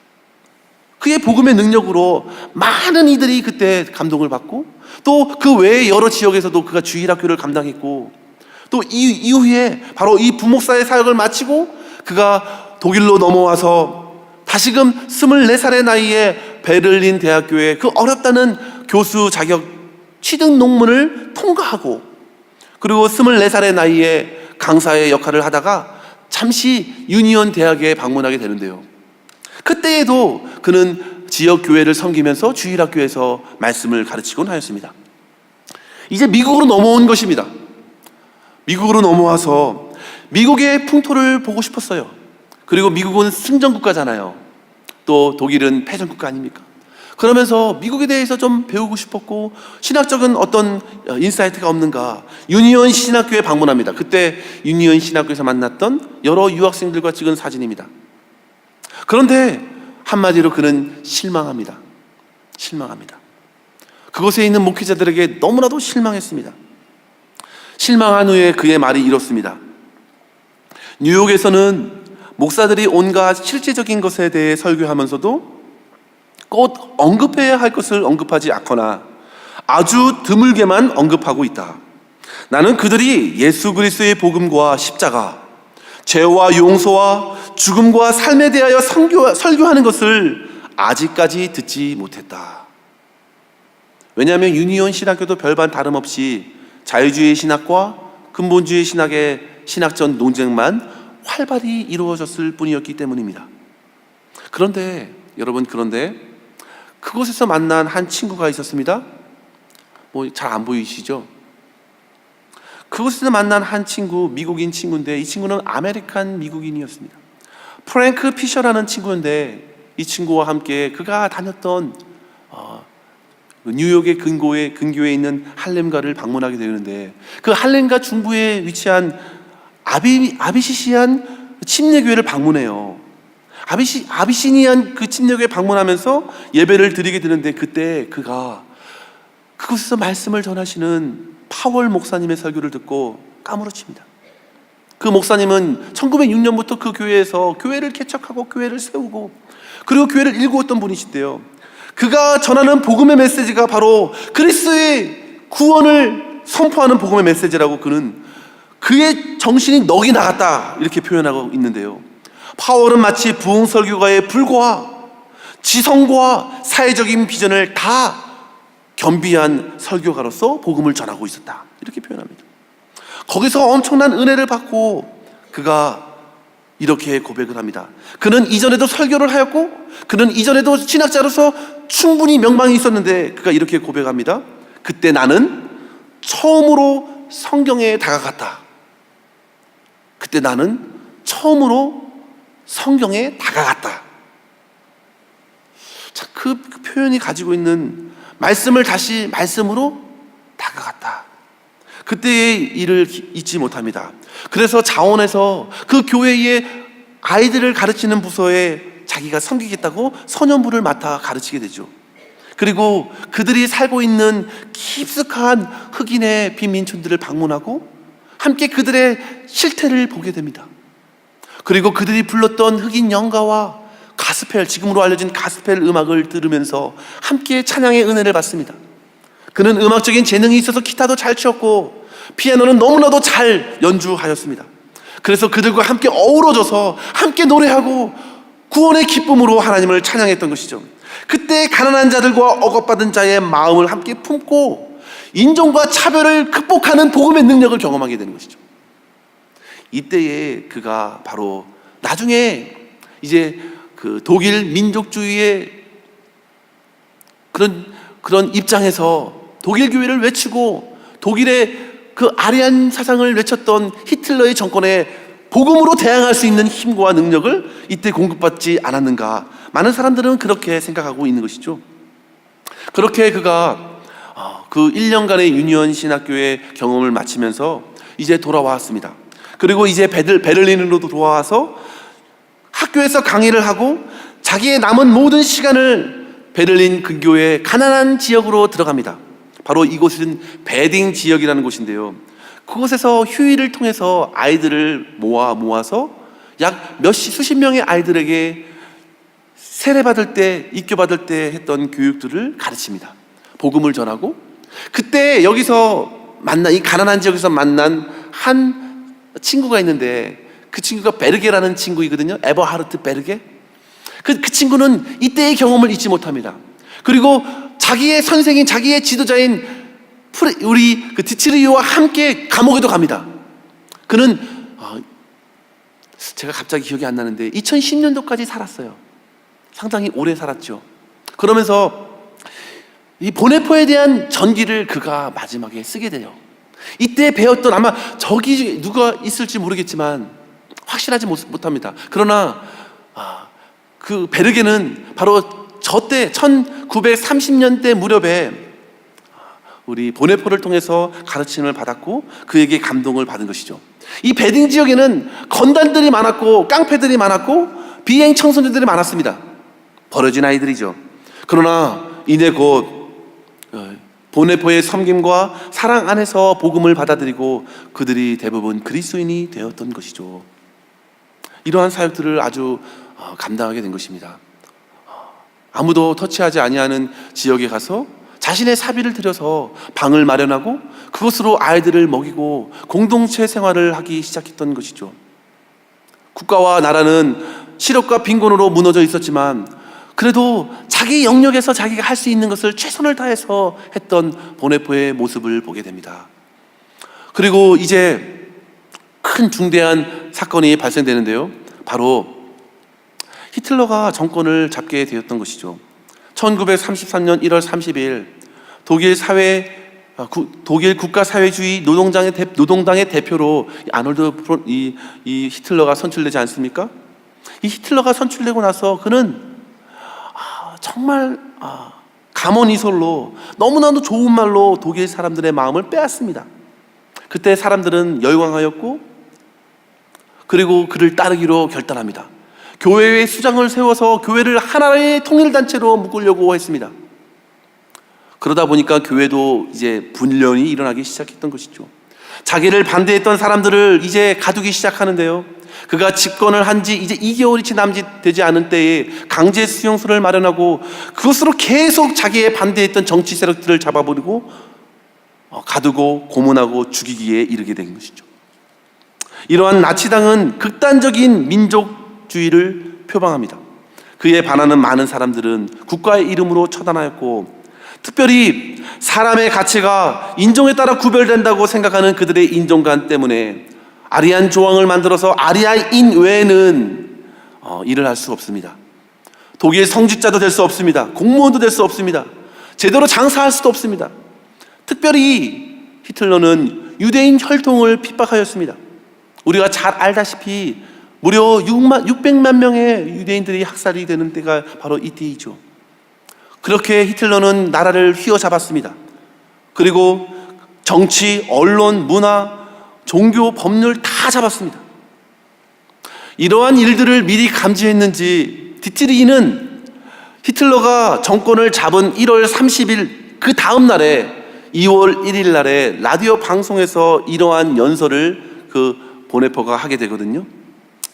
그의 복음의 능력으로 많은 이들이 그때 감동을 받고, 또 그 외의 여러 지역에서도 그가 주일학교를 감당했고, 또 이후에 바로 이 부목사의 사역을 마치고 그가 독일로 넘어와서 다시금 24살의 나이에 베를린 대학교에 그 어렵다는 교수 자격 취득 논문을 통과하고, 그리고 24살의 나이에 강사의 역할을 하다가 잠시 유니온 대학에 방문하게 되는데요, 그때에도 그는 지역 교회를 섬기면서 주일학교에서 말씀을 가르치곤 하였습니다. 이제 미국으로 넘어온 것입니다. 미국으로 넘어와서 미국의 풍토를 보고 싶었어요. 그리고 미국은 승전국가잖아요. 또 독일은 패전국가 아닙니까? 그러면서 미국에 대해서 좀 배우고 싶었고, 신학적인 어떤 인사이트가 없는가, 유니온 신학교에 방문합니다. 그때 유니온 신학교에서 만났던 여러 유학생들과 찍은 사진입니다. 그런데 한마디로 그는 실망합니다. 그곳에 있는 목회자들에게 너무나도 실망했습니다. 실망한 후에 그의 말이 이렇습니다. 뉴욕에서는 목사들이 온갖 실제적인 것에 대해 설교하면서도 꼭 언급해야 할 것을 언급하지 않거나 아주 드물게만 언급하고 있다. 나는 그들이 예수 그리스도의 복음과 십자가, 죄와 용서와 죽음과 삶에 대하여 설교하는 것을 아직까지 듣지 못했다. 왜냐하면 유니온 신학교도 별반 다름없이 자유주의 신학과 근본주의 신학의 신학적 논쟁만 활발히 이루어졌을 뿐이었기 때문입니다. 그런데 여러분, 그곳에서 만난 한 친구가 있었습니다. 잘 안 보이시죠? 그곳에서 만난 한 친구, 미국인 친구인데 이 친구는 아메리칸 미국인이었습니다. 프랭크 피셔라는 친구인데 이 친구와 함께 그가 다녔던 뉴욕의 근교에 있는 할렘가를 방문하게 되는데, 그 할렘가 중부에 위치한 아비시시안 침례교회를 방문해요. 아비시니안 그 침례교회 방문하면서 예배를 드리게 되는데, 그때 그가 그곳에서 말씀을 전하시는 파월 목사님의 설교를 듣고 까무러칩니다. 그 목사님은 1906년부터 그 교회에서 교회를 개척하고 교회를 세우고 그리고 교회를 일구었던 분이신데요, 그가 전하는 복음의 메시지가 바로 그리스도의 구원을 선포하는 복음의 메시지라고 그의 정신이 넋이 나갔다 이렇게 표현하고 있는데요, 파월은 마치 부흥 설교가의 불과 지성과 사회적인 비전을 다 겸비한 설교가로서 복음을 전하고 있었다 이렇게 표현합니다. 거기서 엄청난 은혜를 받고 그가 이렇게 고백을 합니다. 그는 이전에도 설교를 하였고 그는 이전에도 신학자로서 충분히 명망이 있었는데 그가 이렇게 고백합니다. 그때 나는 처음으로 성경에 다가갔다. 그때 나는 처음으로 성경에 다가갔다. 자, 그 표현이 가지고 있는 말씀을 다시 말씀으로 다가갔다. 그때의 일을 잊지 못합니다. 그래서 자원에서 그 교회의 아이들을 가르치는 부서에 자기가 섬기겠다고 선연부를 맡아 가르치게 되죠. 그리고 그들이 살고 있는 깊숙한 흑인의 빈민촌들을 방문하고 함께 그들의 실태를 보게 됩니다. 그리고 그들이 불렀던 흑인 연가와 가스펠, 지금으로 알려진 가스펠 음악을 들으면서 함께 찬양의 은혜를 받습니다. 그는 음악적인 재능이 있어서 기타도 잘 쳤고 피아노는 너무나도 잘 연주하였습니다. 그래서 그들과 함께 어우러져서 함께 노래하고 구원의 기쁨으로 하나님을 찬양했던 것이죠. 그때 가난한 자들과 억압받은 자의 마음을 함께 품고 인종과 차별을 극복하는 복음의 능력을 경험하게 되는 것이죠. 이때에 그가 바로 나중에 이제 그 독일 민족주의의 그런 입장에서 독일 교회를 외치고 독일의 그 아리안 사상을 외쳤던 히틀러의 정권에 복음으로 대항할 수 있는 힘과 능력을 이때 공급받지 않았는가, 많은 사람들은 그렇게 생각하고 있는 것이죠. 그렇게 그가 그 1년간의 유니온 신학교의 경험을 마치면서 이제 돌아왔습니다. 그리고 이제 베를린으로 돌아와서 학교에서 강의를 하고 자기의 남은 모든 시간을 베를린 근교의 가난한 지역으로 들어갑니다. 바로 이곳은 베딩 지역이라는 곳인데요, 그곳에서 휴일을 통해서 아이들을 모아서 약 수십 명의 아이들에게 세례받을 때, 입교받을 때 했던 교육들을 가르칩니다. 복음을 전하고, 그때 여기서 이 가난한 지역에서 만난 한 친구가 있는데 그 친구가 베르게라는 친구이거든요. 에버하르트 베르게. 그 친구는 이때의 경험을 잊지 못합니다. 그리고 자기의 선생인, 자기의 지도자인 우리 그 디치리오와 함께 감옥에도 갑니다. 그는 제가 갑자기 기억이 안 나는데 2010년도까지 살았어요. 상당히 오래 살았죠. 그러면서 이 보네포에 대한 전기를 그가 마지막에 쓰게 돼요. 이때 배웠던, 아마 저기 누가 있을지 모르겠지만 확실하지 못합니다. 그러나 그 베르게는 바로 저때 1930년대 무렵에 우리 보네포를 통해서 가르침을 받았고 그에게 감동을 받은 것이죠. 이 베딩 지역에는 건단들이 많았고 깡패들이 많았고 비행 청소년들이 많았습니다. 버려진 아이들이죠. 그러나 이내 곧 보네포의 섬김과 사랑 안에서 복음을 받아들이고 그들이 대부분 그리스도인이 되었던 것이죠. 이러한 사역들을 아주 감당하게 된 것입니다. 아무도 터치하지 아니하는 지역에 가서 자신의 사비를 들여서 방을 마련하고 그것으로 아이들을 먹이고 공동체 생활을 하기 시작했던 것이죠. 국가와 나라는 실업과 빈곤으로 무너져 있었지만 그래도 자기 영역에서 자기가 할 수 있는 것을 최선을 다해서 했던 보네포의 모습을 보게 됩니다. 그리고 이제 큰 중대한 사건이 발생되는데요, 바로 히틀러가 정권을 잡게 되었던 것이죠. 1933년 1월 30일 독일 국가사회주의 노동당의 대표로 이 히틀러가 선출되지 않습니까? 이 히틀러가 선출되고 나서 그는 정말 감언이설로 너무나도 좋은 말로 독일 사람들의 마음을 빼앗습니다. 그때 사람들은 열광하였고, 그리고 그를 따르기로 결단합니다. 교회의 수장을 세워서 교회를 하나의 통일단체로 묶으려고 했습니다. 그러다 보니까 교회도 이제 분련이 일어나기 시작했던 것이죠. 자기를 반대했던 사람들을 이제 가두기 시작하는데요. 그가 집권을 한 지 이제 2개월이 남짓되지 않은 때에 강제 수용소를 마련하고 그것으로 계속 자기의 반대했던 정치 세력들을 잡아버리고 가두고 고문하고 죽이기에 이르게 된 것이죠. 이러한 나치당은 극단적인 민족주의를 표방합니다. 그에 반하는 많은 사람들은 국가의 이름으로 처단하였고, 특별히 사람의 가치가 인종에 따라 구별된다고 생각하는 그들의 인종관 때문에 아리안 조항을 만들어서 아리아인 외에는 일을 할 수 없습니다. 독일 성직자도 될 수 없습니다. 공무원도 될 수 없습니다. 제대로 장사할 수도 없습니다. 특별히 히틀러는 유대인 혈통을 핍박하였습니다. 우리가 잘 알다시피 무려 600만 명의 유대인들이 학살이 되는 때가 바로 이때이죠. 그렇게 히틀러는 나라를 휘어잡았습니다. 그리고 정치, 언론, 문화, 종교, 법률 다 잡았습니다. 이러한 일들을 미리 감지했는지 디트리히는 히틀러가 정권을 잡은 1월 30일 그 다음 날에 2월 1일 날에 라디오 방송에서 이러한 연설을 보네퍼가 하게 되거든요.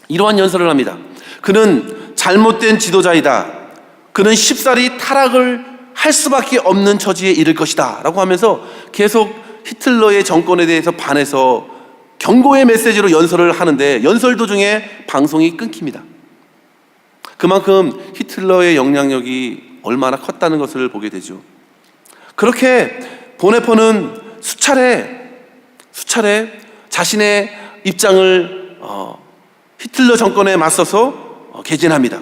이러한 연설을 합니다. 그는 잘못된 지도자이다. 그는 쉽사리 타락을 할 수밖에 없는 처지에 이를 것이다 라고 하면서 계속 히틀러의 정권에 대해서 반해서 경고의 메시지로 연설을 하는데, 연설 도중에 방송이 끊깁니다. 그만큼 히틀러의 영향력이 얼마나 컸다는 것을 보게 되죠. 그렇게 보네퍼는 수차례 자신의 입장을 히틀러 정권에 맞서서 개진합니다.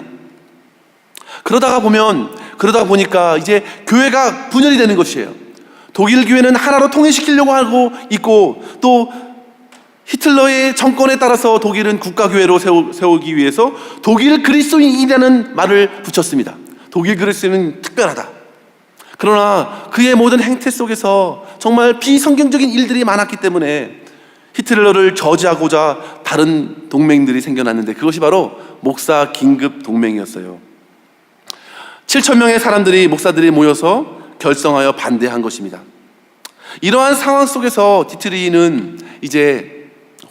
그러다 보니까 이제 교회가 분열이 되는 것이에요. 독일 교회는 하나로 통일시키려고 하고 있고, 또 히틀러의 정권에 따라서 독일은 국가교회로 세우기 위해서 독일 그리스도인이라는 말을 붙였습니다. 독일 그리스도인은 특별하다. 그러나 그의 모든 행태 속에서 정말 비성경적인 일들이 많았기 때문에 히틀러를 저지하고자 다른 동맹들이 생겨났는데, 그것이 바로 목사 긴급 동맹이었어요. 7,000명의 목사들이 모여서 결성하여 반대한 것입니다. 이러한 상황 속에서 디트리히는 이제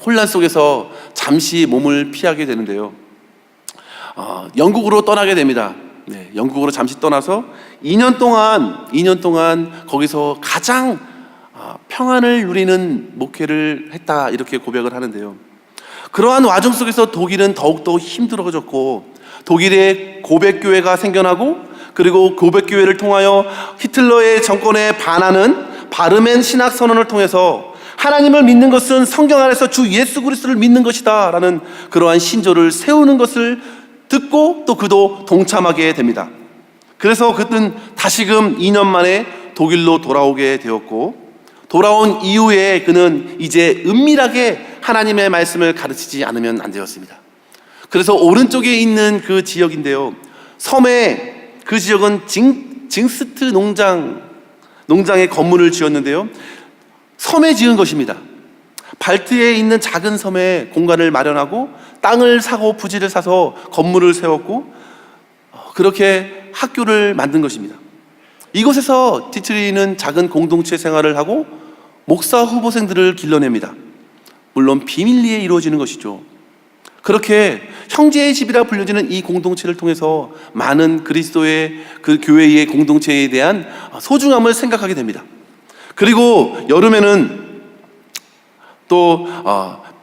혼란 속에서 잠시 몸을 피하게 되는데요. 영국으로 떠나게 됩니다. 네, 영국으로 잠시 떠나서 2년 동안 거기서 가장 평안을 누리는 목회를 했다, 이렇게 고백을 하는데요. 그러한 와중 속에서 독일은 더욱더 힘들어졌고, 독일의 고백교회가 생겨나고, 그리고 고백교회를 통하여 히틀러의 정권에 반하는 바르멘 신학선언을 통해서 하나님을 믿는 것은 성경 안에서 주 예수 그리스도를 믿는 것이다 라는 그러한 신조를 세우는 것을 듣고 또 그도 동참하게 됩니다. 그래서 그는 다시금 2년 만에 독일로 돌아오게 되었고, 돌아온 이후에 그는 이제 은밀하게 하나님의 말씀을 가르치지 않으면 안 되었습니다. 그래서 오른쪽에 있는 그 지역인데요, 섬에 그 지역은 징스트 농장의 건물을 지었는데요, 섬에 지은 것입니다. 발트에 있는 작은 섬에 공간을 마련하고 땅을 사고 부지를 사서 건물을 세웠고, 그렇게 학교를 만든 것입니다. 이곳에서 디트리히는 작은 공동체 생활을 하고 목사 후보생들을 길러냅니다. 물론 비밀리에 이루어지는 것이죠. 그렇게 형제의 집이라 불려지는 이 공동체를 통해서 많은 그리스도의 그 교회의 공동체에 대한 소중함을 생각하게 됩니다. 그리고 여름에는 또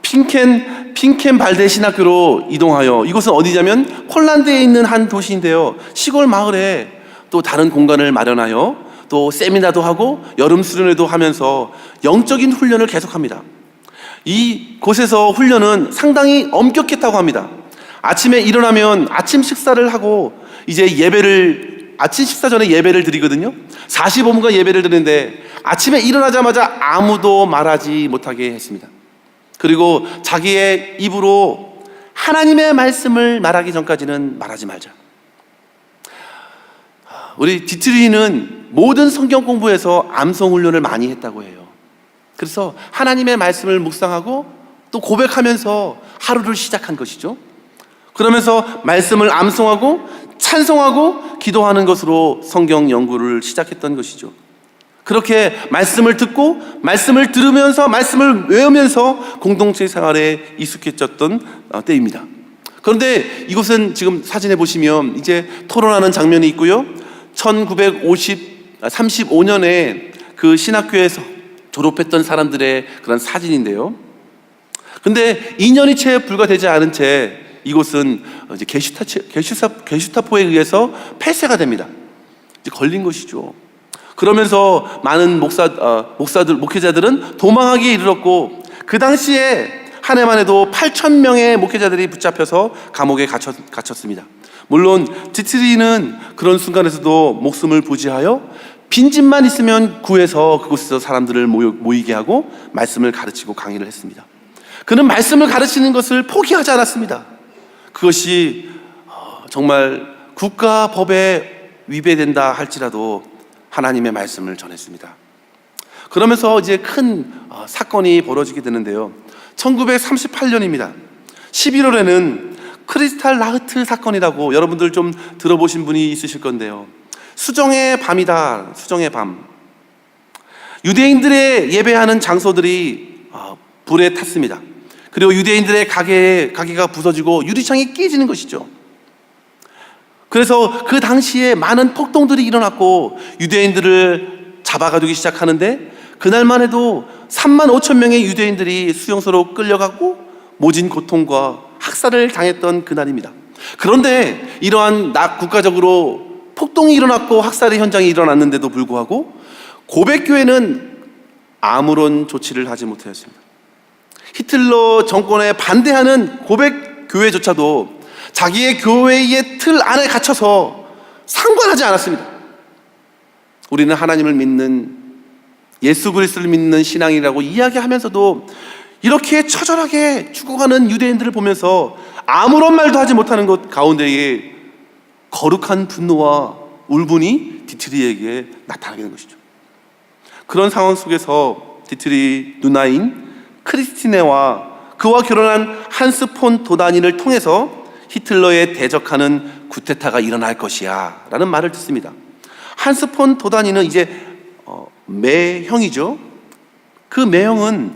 핑켄 발데 신학교로 이동하여, 이곳은 어디냐면 폴란드에 있는 한 도시인데요, 시골 마을에 또 다른 공간을 마련하여 또 세미나도 하고 여름 수련회도 하면서 영적인 훈련을 계속합니다. 이 곳에서 훈련은 상당히 엄격했다고 합니다. 아침에 일어나면 아침 식사를 하고 이제 아침 식사 전에 예배를 드리거든요. 45분간 예배를 드리는데 아침에 일어나자마자 아무도 말하지 못하게 했습니다. 그리고 자기의 입으로 하나님의 말씀을 말하기 전까지는 말하지 말자. 우리 디트리는 모든 성경 공부에서 암송 훈련을 많이 했다고 해요. 그래서 하나님의 말씀을 묵상하고 또 고백하면서 하루를 시작한 것이죠. 그러면서 말씀을 암송하고 찬송하고 기도하는 것으로 성경 연구를 시작했던 것이죠. 그렇게 말씀을 듣고 말씀을 들으면서 말씀을 외우면서 공동체 생활에 익숙해졌던 때입니다. 그런데 이곳은 지금 사진에 보시면 이제 토론하는 장면이 있고요. 1935년에 그 신학교에서 졸업했던 사람들의 그런 사진인데요. 근데 2년이 채 불과되지 않은 채 이곳은 이제 게슈타포에 의해서 폐쇄가 됩니다. 이제 걸린 것이죠. 그러면서 많은 목회자들은 도망하기에 이르렀고, 그 당시에 한 해만 해도 8,000명의 목회자들이 붙잡혀서 감옥에 갇혔습니다. 물론 디트리는 그런 순간에서도 목숨을 부지하여 빈집만 있으면 구해서 그곳에서 사람들을 모이게 하고 말씀을 가르치고 강의를 했습니다. 그는 말씀을 가르치는 것을 포기하지 않았습니다. 그것이 정말 국가 법에 위배된다 할지라도 하나님의 말씀을 전했습니다. 그러면서 이제 큰 사건이 벌어지게 되는데요. 1938년입니다. 11월에는 크리스탈 라흐트 사건이라고 여러분들 좀 들어보신 분이 있으실 건데요. 수정의 밤이다. 수정의 밤. 유대인들의 예배하는 장소들이 불에 탔습니다. 그리고 유대인들의 가게가 부서지고 유리창이 깨지는 것이죠. 그래서 그 당시에 많은 폭동들이 일어났고 유대인들을 잡아가두기 시작하는데, 그날만 해도 35,000명의 유대인들이 수용소로 끌려가고 모진 고통과 학살을 당했던 그날입니다. 그런데 이러한 국가적으로 폭동이 일어났고 학살의 현장이 일어났는데도 불구하고 고백교회는 아무런 조치를 하지 못하였습니다. 히틀러 정권에 반대하는 고백교회조차도 자기의 교회의 틀 안에 갇혀서 상관하지 않았습니다. 우리는 하나님을 믿는, 예수 그리스도를 믿는 신앙이라고 이야기하면서도 이렇게 처절하게 죽어가는 유대인들을 보면서 아무런 말도 하지 못하는 것 가운데에 거룩한 분노와 울분이 디트리에게 나타나게 되는 것이죠. 그런 상황 속에서 디트리 누나인 크리스티네와 그와 결혼한 한스 폰 도다니를 통해서 히틀러에 대적하는 쿠데타가 일어날 것이야 라는 말을 듣습니다. 한스 폰 도다니는 이제 매형이죠. 그 매형은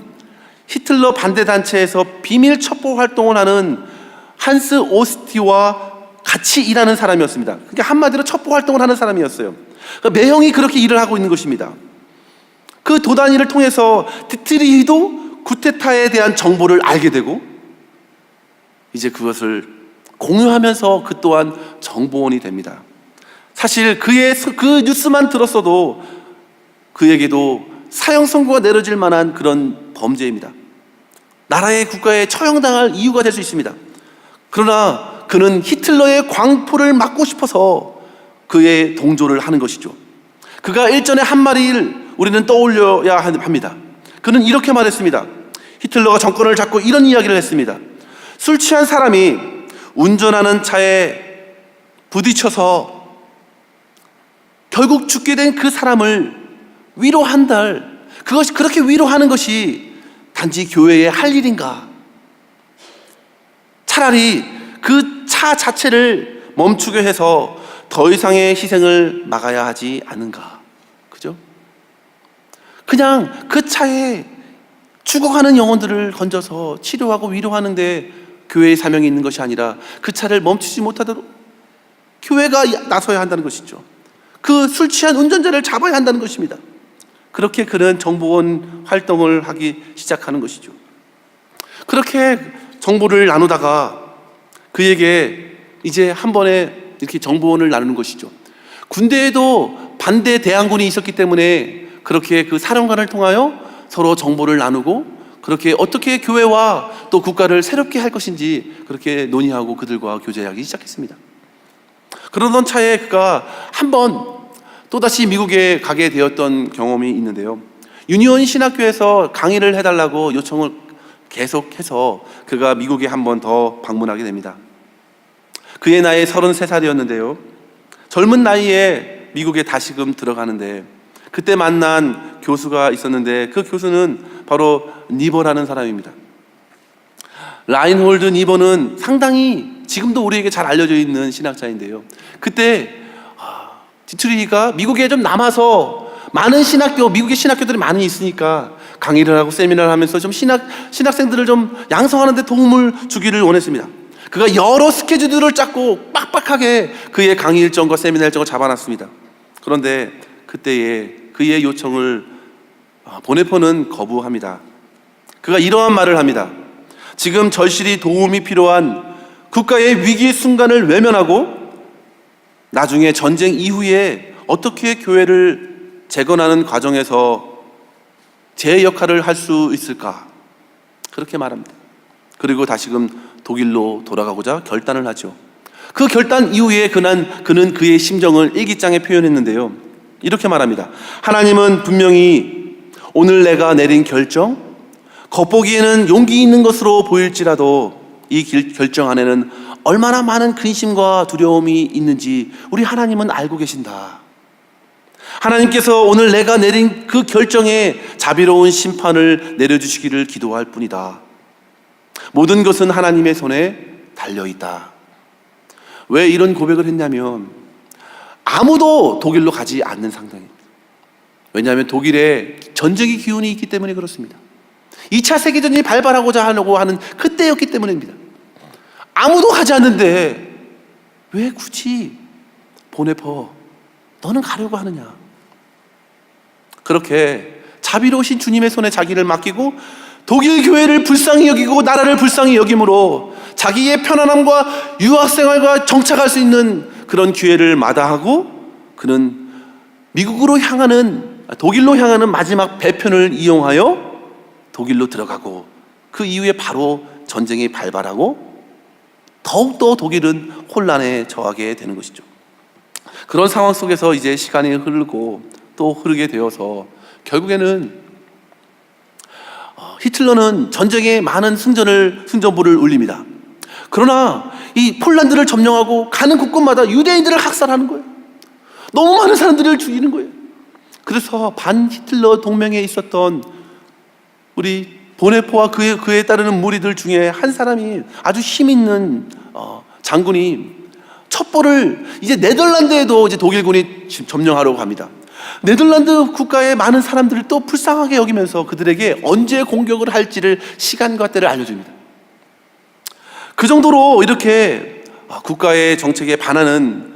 히틀러 반대단체에서 비밀 첩보 활동을 하는 한스 오스티와 같이 일하는 사람이었습니다. 그러니까 한마디로 첩보 활동을 하는 사람이었어요. 그러니까 매형이 그렇게 일을 하고 있는 것입니다. 그 도다니를 통해서 디트리히도 쿠데타에 대한 정보를 알게 되고 이제 그것을 공유하면서 그 또한 정보원이 됩니다. 사실 그 뉴스만 들었어도 그에게도 사형 선고가 내려질 만한 그런 범죄입니다. 나라의 국가에 처형당할 이유가 될 수 있습니다. 그러나 그는 히틀러의 광포를 막고 싶어서 그의 동조를 하는 것이죠. 그가 일전에 한 말을 우리는 떠올려야 합니다. 그는 이렇게 말했습니다. 히틀러가 정권을 잡고 이런 이야기를 했습니다. 술 취한 사람이 운전하는 차에 부딪혀서 결국 죽게 된 그 사람을 위로한달, 그것이 그렇게 위로하는 것이 단지 교회의 할 일인가? 차라리 그 차 자체를 멈추게 해서 더 이상의 희생을 막아야 하지 않은가? 그죠? 그냥 그 차에 죽어가는 영혼들을 건져서 치료하고 위로하는데 교회의 사명이 있는 것이 아니라 그 차를 멈추지 못하도록 교회가 나서야 한다는 것이죠. 그 술 취한 운전자를 잡아야 한다는 것입니다. 그렇게 그는 정보원 활동을 하기 시작하는 것이죠. 그렇게 정보를 나누다가 그에게 이제 한 번에 이렇게 정보원을 나누는 것이죠. 군대에도 반대 대항군이 있었기 때문에 그렇게 그 사령관을 통하여 서로 정보를 나누고 그렇게 어떻게 교회와 또 국가를 새롭게 할 것인지 그렇게 논의하고 그들과 교제하기 시작했습니다. 그러던 차에 그가 한번 또다시 미국에 가게 되었던 경험이 있는데요. 유니온 신학교에서 강의를 해달라고 요청을 계속해서 그가 미국에 한 번 더 방문하게 됩니다. 그의 나이 33살이었는데요. 젊은 나이에 미국에 다시금 들어가는데 그때 만난 교수가 있었는데 그 교수는 바로 니버라는 사람입니다. 라인홀드 니버는 상당히 지금도 우리에게 잘 알려져 있는 신학자인데요. 그때 디트리히가 미국에 좀 남아서 많은 미국의 신학교들이 많이 있으니까 강의를 하고 세미나를 하면서 좀 신학생들을 좀 양성하는 데 도움을 주기를 원했습니다. 그가 여러 스케줄들을 짰고 빡빡하게 그의 강의 일정과 세미나 일정을 잡아놨습니다. 그런데 그때에 그의 요청을 보네포는 거부합니다. 그가 이러한 말을 합니다. 지금 절실히 도움이 필요한 국가의 위기 순간을 외면하고 나중에 전쟁 이후에 어떻게 교회를 재건하는 과정에서 제 역할을 할 수 있을까? 그렇게 말합니다. 그리고 다시금 독일로 돌아가고자 결단을 하죠. 그 결단 이후에 그는 그의 심정을 일기장에 표현했는데요. 이렇게 말합니다. 하나님은 분명히 오늘 내가 내린 결정, 겉보기에는 용기 있는 것으로 보일지라도 이 결정 안에는 얼마나 많은 근심과 두려움이 있는지 우리 하나님은 알고 계신다. 하나님께서 오늘 내가 내린 그 결정에 자비로운 심판을 내려주시기를 기도할 뿐이다. 모든 것은 하나님의 손에 달려있다. 왜 이런 고백을 했냐면 아무도 독일로 가지 않는 상황입니다. 왜냐하면 독일에 전쟁의 기운이 있기 때문에 그렇습니다. 2차 세계전이 발발하고자 하려고 하는 그때였기 때문입니다. 아무도 가지 않는데 왜 굳이 보네포 너는 가려고 하느냐? 그렇게 자비로우신 주님의 손에 자기를 맡기고 독일 교회를 불쌍히 여기고 나라를 불쌍히 여김으로 자기의 편안함과 유학생활과 정착할 수 있는 그런 기회를 마다하고 그는 독일로 향하는 마지막 배편을 이용하여 독일로 들어가고 그 이후에 바로 전쟁이 발발하고 더욱더 독일은 혼란에 처하게 되는 것이죠. 그런 상황 속에서 이제 시간이 흐르고 또 흐르게 되어서 결국에는 히틀러는 전쟁에 많은 승전보를 울립니다. 그러나 이 폴란드를 점령하고 가는 곳곳마다 유대인들을 학살하는 거예요. 너무 많은 사람들을 죽이는 거예요. 그래서 반 히틀러 동맹에 있었던 우리 보네포와 그에 따르는 무리들 중에 한 사람이 아주 힘 있는 장군이 첩보를 이제 네덜란드에도 이제 독일군이 점령하려고 합니다. 네덜란드 국가의 많은 사람들을 또 불쌍하게 여기면서 그들에게 언제 공격을 할지를 시간과 때를 알려줍니다. 그 정도로 이렇게 국가의 정책에 반하는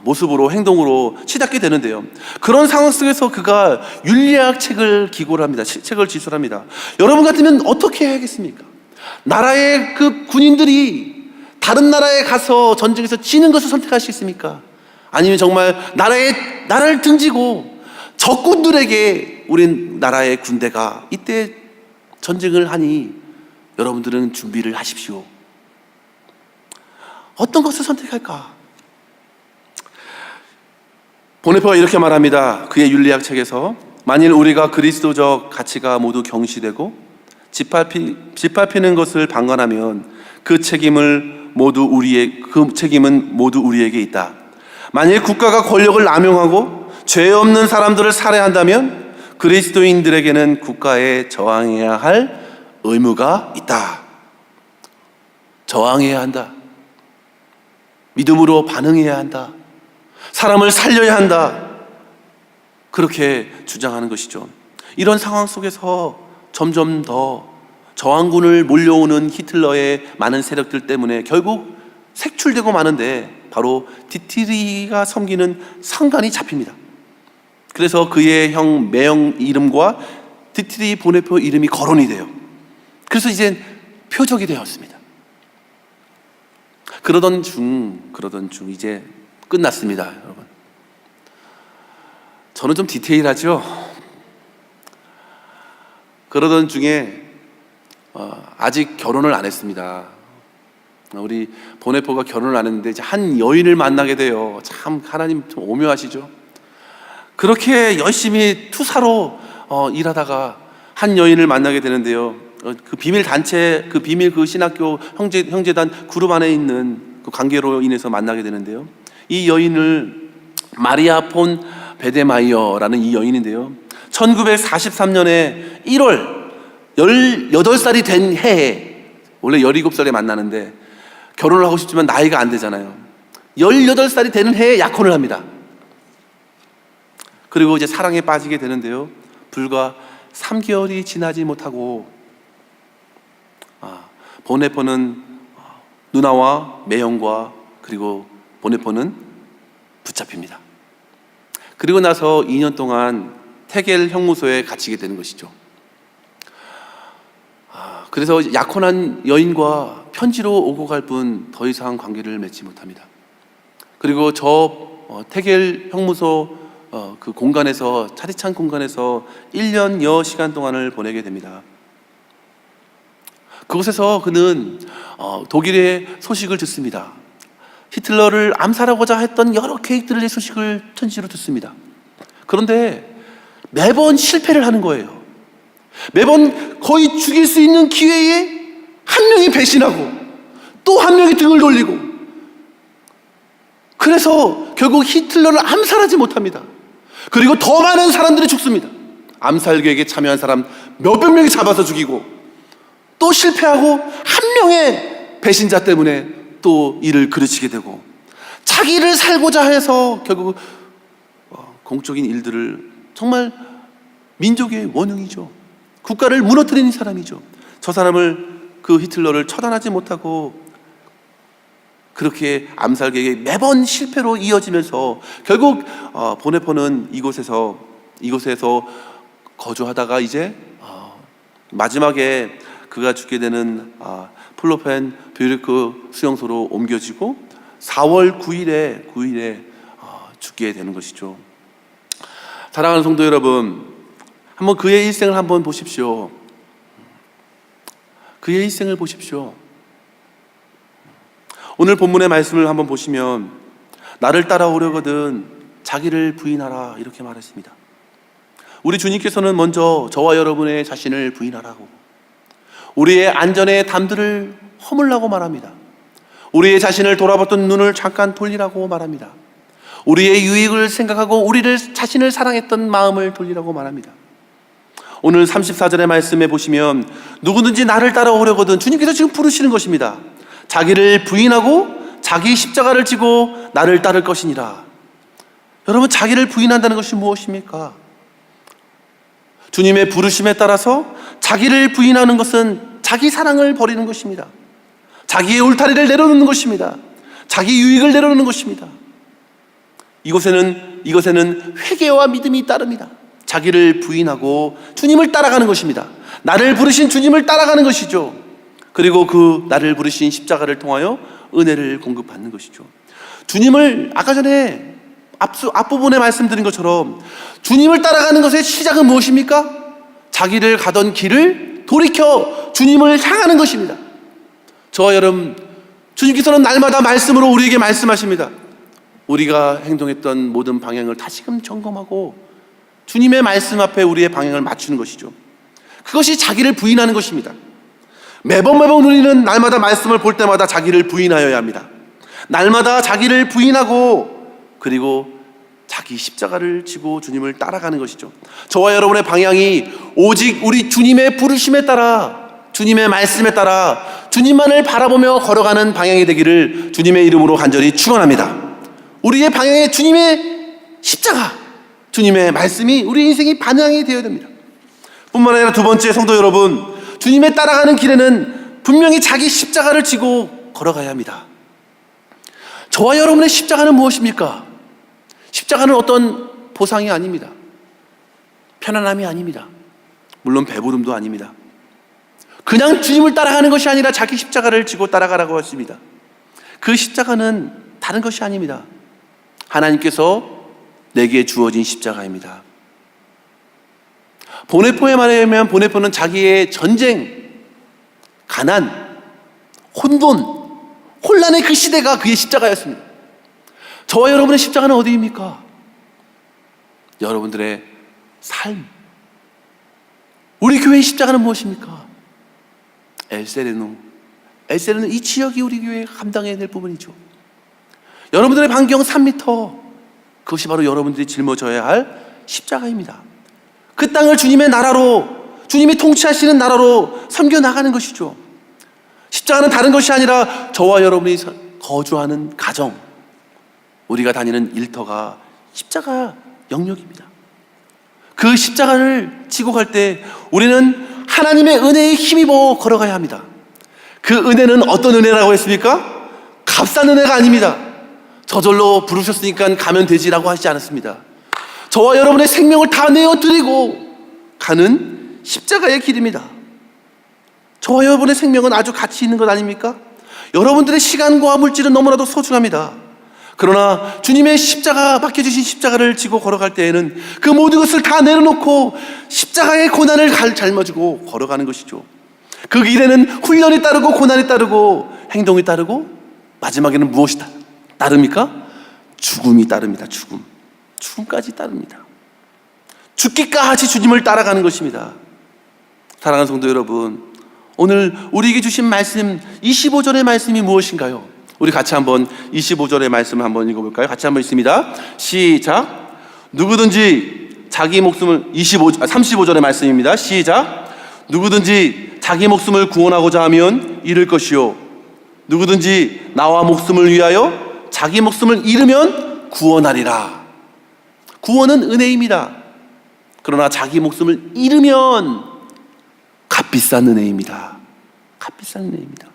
모습으로 행동으로 치닫게 되는데요. 그런 상황 속에서 그가 윤리학 책을 기고를 합니다. 책을 지술합니다. 여러분 같으면 어떻게 해야겠습니까? 나라의 그 군인들이 다른 나라에 가서 전쟁에서 지는 것을 선택하시겠습니까? 아니면 정말 나라를 등지고 적군들에게 우리 나라의 군대가 이때 전쟁을 하니 여러분들은 준비를 하십시오. 어떤 것을 선택할까? 보네포가 이렇게 말합니다. 그의 윤리학 책에서 만일 우리가 그리스도적 가치가 모두 경시되고 짓밟히는 것을 방관하면 그 책임은 모두 우리에게 있다. 만일 국가가 권력을 남용하고 죄 없는 사람들을 살해한다면 그리스도인들에게는 국가에 저항해야 할 의무가 있다. 저항해야 한다. 믿음으로 반응해야 한다. 사람을 살려야 한다. 그렇게 주장하는 것이죠. 이런 상황 속에서 점점 더 저항군을 몰려오는 히틀러의 많은 세력들 때문에 결국 색출되고 마는데 바로 디트리히가 섬기는 상관이 잡힙니다. 그래서 그의 형 매형 이름과 디트리히 보네포 이름이 거론이 돼요. 그래서 이제 표적이 되었습니다. 그러던 중 이제 끝났습니다, 여러분. 저는 좀 디테일하죠. 그러던 중에 아직 결혼을 안 했습니다. 우리 보네포가 결혼을 안 했는데 이제 한 여인을 만나게 돼요. 참 하나님 좀 오묘하시죠. 그렇게 열심히 투사로 일하다가 한 여인을 만나게 되는데요. 그 비밀 단체, 그 비밀 그 신학교 형제단 그룹 안에 있는 그 관계로 인해서 만나게 되는데요. 이 여인을 마리아 폰 베데마이어라는 이 여인인데요. 1943년에 1월 18살이 된 해에, 원래 17살에 만나는데 결혼을 하고 싶지만 나이가 안 되잖아요. 18살이 되는 해에 약혼을 합니다. 그리고 이제 사랑에 빠지게 되는데요. 불과 3개월이 지나지 못하고 보네포는 누나와 매형과 그리고 보네포는 붙잡힙니다. 그리고 나서 2년 동안 테겔 형무소에 갇히게 되는 것이죠. 그래서 약혼한 여인과 편지로 오고 갈 뿐 더 이상 관계를 맺지 못합니다. 그리고 테겔 형무소 그 공간에서, 차디찬 공간에서 1년여 시간 동안을 보내게 됩니다. 그곳에서 그는 독일의 소식을 듣습니다. 히틀러를 암살하고자 했던 여러 계획들의 소식을 편지로 듣습니다. 그런데 매번 실패를 하는 거예요. 매번 거의 죽일 수 있는 기회에 한 명이 배신하고 또 한 명이 등을 돌리고, 그래서 결국 히틀러를 암살하지 못합니다. 그리고 더 많은 사람들이 죽습니다. 암살 계획에 참여한 사람 몇백 명이 잡아서 죽이고, 또 실패하고 한 명의 배신자 때문에 또 일을 그르치게 되고, 자기를 살고자 해서 결국 공적인 일들을, 정말 민족의 원흉이죠. 국가를 무너뜨리는 사람이죠. 저 사람을, 그 히틀러를 처단하지 못하고 그렇게 암살 계획이 매번 실패로 이어지면서 결국 보네포는 이곳에서 거주하다가 이제 마지막에 그가 죽게 되는 플로펜 뷰르크 수용소로 옮겨지고 4월 9일에 죽게 되는 것이죠. 사랑하는 성도 여러분, 한번 그의 일생을 한번 보십시오. 그의 일생을 보십시오. 오늘 본문의 말씀을 한번 보시면, 나를 따라오려거든 자기를 부인하라, 이렇게 말했습니다. 우리 주님께서는 먼저 저와 여러분의 자신을 부인하라고, 우리의 안전의 담들을 허물라고 말합니다. 우리의 자신을 돌아봤던 눈을 잠깐 돌리라고 말합니다. 우리의 유익을 생각하고 자신을 사랑했던 마음을 돌리라고 말합니다. 오늘 34절의 말씀에 보시면, 누구든지 나를 따라오려거든, 주님께서 지금 부르시는 것입니다. 자기를 부인하고 자기 십자가를 지고 나를 따를 것이니라. 여러분, 자기를 부인한다는 것이 무엇입니까? 주님의 부르심에 따라서 자기를 부인하는 것은 자기 사랑을 버리는 것입니다. 자기의 울타리를 내려놓는 것입니다. 자기 유익을 내려놓는 것입니다. 이것에는 회개와 믿음이 따릅니다. 자기를 부인하고 주님을 따라가는 것입니다. 나를 부르신 주님을 따라가는 것이죠. 그리고 그 나를 부르신 십자가를 통하여 은혜를 공급받는 것이죠. 주님을, 아까 전에 앞부분에 말씀드린 것처럼 주님을 따라가는 것의 시작은 무엇입니까? 자기를 가던 길을 돌이켜 주님을 향하는 것입니다. 저와 여러분, 주님께서는 날마다 말씀으로 우리에게 말씀하십니다. 우리가 행동했던 모든 방향을 다시금 점검하고 주님의 말씀 앞에 우리의 방향을 맞추는 것이죠. 그것이 자기를 부인하는 것입니다. 매번 우리는 날마다 말씀을 볼 때마다 자기를 부인하여야 합니다. 날마다 자기를 부인하고 그리고 자기 십자가를 지고 주님을 따라가는 것이죠. 저와 여러분의 방향이 오직 우리 주님의 부르심에 따라, 주님의 말씀에 따라 주님만을 바라보며 걸어가는 방향이 되기를 주님의 이름으로 간절히 축원합니다. 우리의 방향에 주님의 십자가, 주님의 말씀이 우리 인생이 반영이 되어야 됩니다. 뿐만 아니라 두 번째, 성도 여러분, 주님의 따라가는 길에는 분명히 자기 십자가를 지고 걸어가야 합니다. 저와 여러분의 십자가는 무엇입니까? 십자가는 어떤 보상이 아닙니다. 편안함이 아닙니다. 물론 배부름도 아닙니다. 그냥 주님을 따라가는 것이 아니라 자기 십자가를 지고 따라가라고 했습니다. 그 십자가는 다른 것이 아닙니다. 하나님께서 내게 주어진 십자가입니다. 보네포에 말하면 보네포는 자기의 전쟁, 가난, 혼돈, 혼란의 그 시대가 그의 십자가였습니다. 저와 여러분의 십자가는 어디입니까? 여러분들의 삶. 우리 교회의 십자가는 무엇입니까? 엘세레누. 엘세레누, 이 지역이 우리 교회가 감당해야 될 부분이죠. 여러분들의 반경 3m, 그것이 바로 여러분들이 짊어져야 할 십자가입니다. 그 땅을 주님의 나라로, 주님이 통치하시는 나라로 섬겨나가는 것이죠. 십자가는 다른 것이 아니라 저와 여러분이 거주하는 가정, 우리가 다니는 일터가 십자가 영역입니다. 그 십자가를 지고 갈 때 우리는 하나님의 은혜에 힘입어 걸어가야 합니다. 그 은혜는 어떤 은혜라고 했습니까? 값싼 은혜가 아닙니다. 저절로 부르셨으니까 가면 되지라고 하지 않았습니다. 저와 여러분의 생명을 다 내어드리고 가는 십자가의 길입니다. 저와 여러분의 생명은 아주 가치 있는 것 아닙니까? 여러분들의 시간과 물질은 너무나도 소중합니다. 그러나 주님의 십자가, 맡겨주신 십자가를 지고 걸어갈 때에는 그 모든 것을 다 내려놓고 십자가의 고난을 짊어지고 걸어가는 것이죠. 그 길에는 훈련이 따르고 고난이 따르고 행동이 따르고 마지막에는 무엇이 따릅니까? 죽음이 따릅니다. 죽음까지 따릅니다. 죽기까지 주님을 따라가는 것입니다. 사랑하는 성도 여러분, 오늘 우리에게 주신 말씀 25절의 말씀이 무엇인가요? 우리 같이 한번 25절의 말씀을 한번 읽어볼까요? 같이 한번 읽습니다. 시작. 누구든지 자기 목숨을 35절의 말씀입니다. 시작. 누구든지 자기 목숨을 구원하고자 하면 잃을 것이요, 누구든지 나와 목숨을 위하여 자기 목숨을 잃으면 구원하리라. 구원은 은혜입니다. 그러나 자기 목숨을 잃으면 값비싼 은혜입니다. 값비싼 은혜입니다.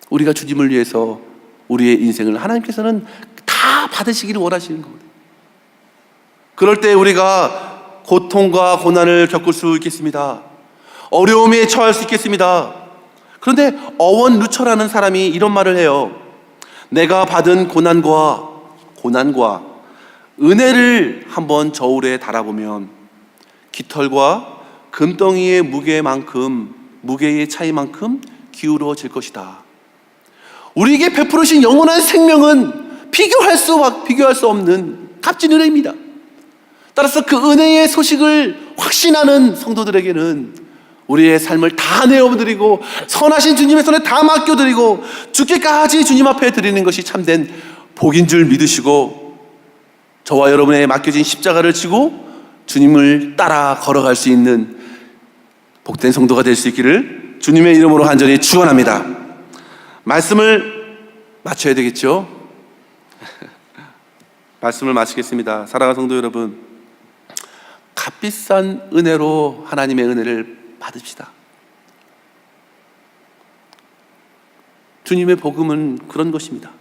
우리가 주님을 위해서 우리의 인생을 하나님께서는 다 받으시기를 원하시는 겁니다. 그럴 때 우리가 고통과 고난을 겪을 수 있겠습니다. 어려움에 처할 수 있겠습니다. 그런데 어원 루처라는 사람이 이런 말을 해요. 내가 받은 고난과 은혜를 한번 저울에 달아보면 깃털과 금덩이의 무게의 차이만큼 기울어질 것이다. 우리에게 베풀으신 영원한 생명은 비교할 수 없는 값진 은혜입니다. 따라서 그 은혜의 소식을 확신하는 성도들에게는 우리의 삶을 다 내어드리고 선하신 주님의 손에 다 맡겨드리고 죽기까지 주님 앞에 드리는 것이 참된 복인 줄 믿으시고 저와 여러분의 맡겨진 십자가를 지고 주님을 따라 걸어갈 수 있는 복된 성도가 될 수 있기를 주님의 이름으로 간절히 축원합니다. 말씀을 마쳐야 되겠죠? 말씀을 마치겠습니다. 사랑하는 성도 여러분, 값비싼 은혜로 하나님의 은혜를 받읍시다. 주님의 복음은 그런 것입니다.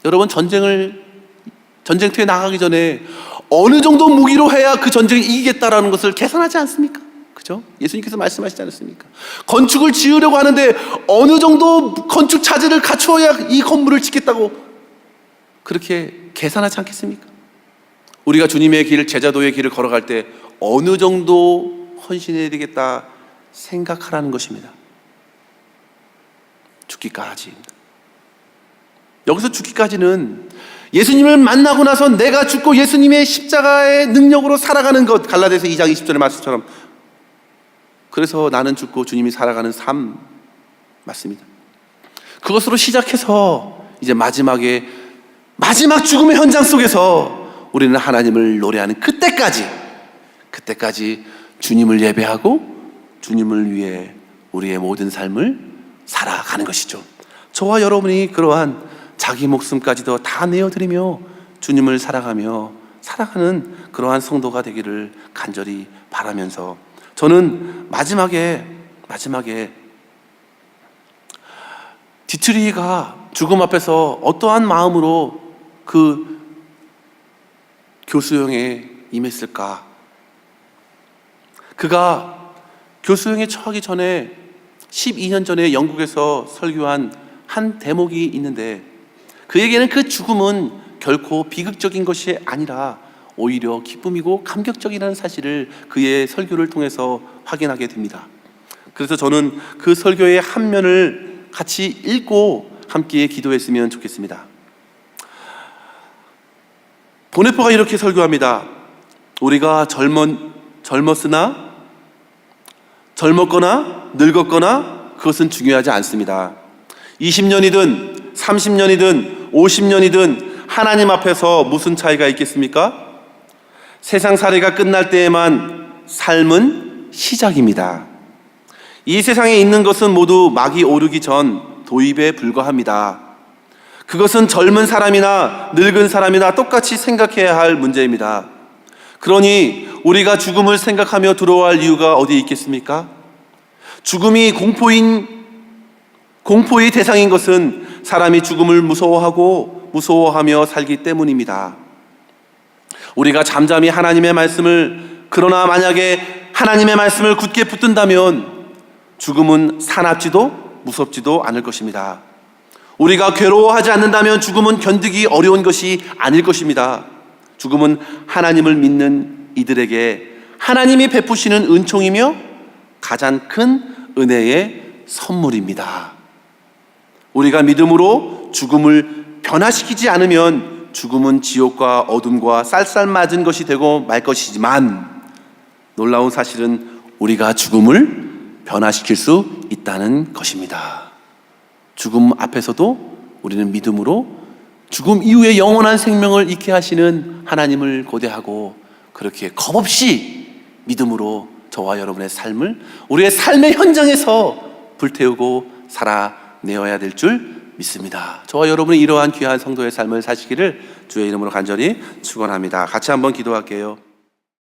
여러분, 전쟁터에 나가기 전에 어느 정도 무기로 해야 그 전쟁을 이기겠다라는 것을 계산하지 않습니까? 그죠? 예수님께서 말씀하시지 않았습니까? 건축을 지으려고 하는데 어느 정도 건축 자재를 갖추어야 이 건물을 짓겠다고 그렇게 계산하지 않겠습니까? 우리가 주님의 길, 제자도의 길을 걸어갈 때 어느 정도 헌신해야 되겠다 생각하라는 것입니다. 죽기까지입니다. 여기서 죽기까지는 예수님을 만나고 나서 내가 죽고 예수님의 십자가의 능력으로 살아가는 것, 갈라디아서 2장 20절의 말씀처럼, 그래서 나는 죽고 주님이 살아가는 삶 맞습니다. 그것으로 시작해서 이제 마지막 죽음의 현장 속에서 우리는 하나님을 노래하는 그때까지 주님을 예배하고 주님을 위해 우리의 모든 삶을 살아가는 것이죠. 저와 여러분이 그러한 자기 목숨까지도 다 내어드리며 주님을 살아가는 그러한 성도가 되기를 간절히 바라면서, 저는 마지막에 디트리히가 죽음 앞에서 어떠한 마음으로 그 교수형에 임했을까? 그가 교수형에 처하기 전에 12년 전에 영국에서 설교한 한 대목이 있는데, 그에게는 그 죽음은 결코 비극적인 것이 아니라 오히려 기쁨이고 감격적이라는 사실을 그의 설교를 통해서 확인하게 됩니다. 그래서 저는 그 설교의 한 면을 같이 읽고 함께 기도했으면 좋겠습니다. 보네포가 이렇게 설교합니다. 우리가 젊었거나 늙었거나 그것은 중요하지 않습니다. 20년이든 30년이든 50년이든 하나님 앞에서 무슨 차이가 있겠습니까? 세상 살이가 끝날 때에만 삶은 시작입니다. 이 세상에 있는 것은 모두 막이 오르기 전 도입에 불과합니다. 그것은 젊은 사람이나 늙은 사람이나 똑같이 생각해야 할 문제입니다. 그러니 우리가 죽음을 생각하며 두려워할 이유가 어디 있겠습니까? 죽음이 공포의 대상인 것은 사람이 죽음을 무서워하며 살기 때문입니다. 우리가 잠잠히 하나님의 말씀을, 그러나 만약에 하나님의 말씀을 굳게 붙든다면 죽음은 사납지도 무섭지도 않을 것입니다. 우리가 괴로워하지 않는다면 죽음은 견디기 어려운 것이 아닐 것입니다. 죽음은 하나님을 믿는 이들에게 하나님이 베푸시는 은총이며 가장 큰 은혜의 선물입니다. 우리가 믿음으로 죽음을 변화시키지 않으면 죽음은 지옥과 어둠과 쌀쌀맞은 것이 되고 말 것이지만, 놀라운 사실은 우리가 죽음을 변화시킬 수 있다는 것입니다. 죽음 앞에서도 우리는 믿음으로 죽음 이후에 영원한 생명을 있게 하시는 하나님을 고대하고, 그렇게 겁없이 믿음으로 저와 여러분의 삶을 우리의 삶의 현장에서 불태우고 살아내어야 될 줄 믿습니다. 저와 여러분이 이러한 귀한 성도의 삶을 사시기를 주의 이름으로 간절히 축원합니다. 같이 한번 기도할게요.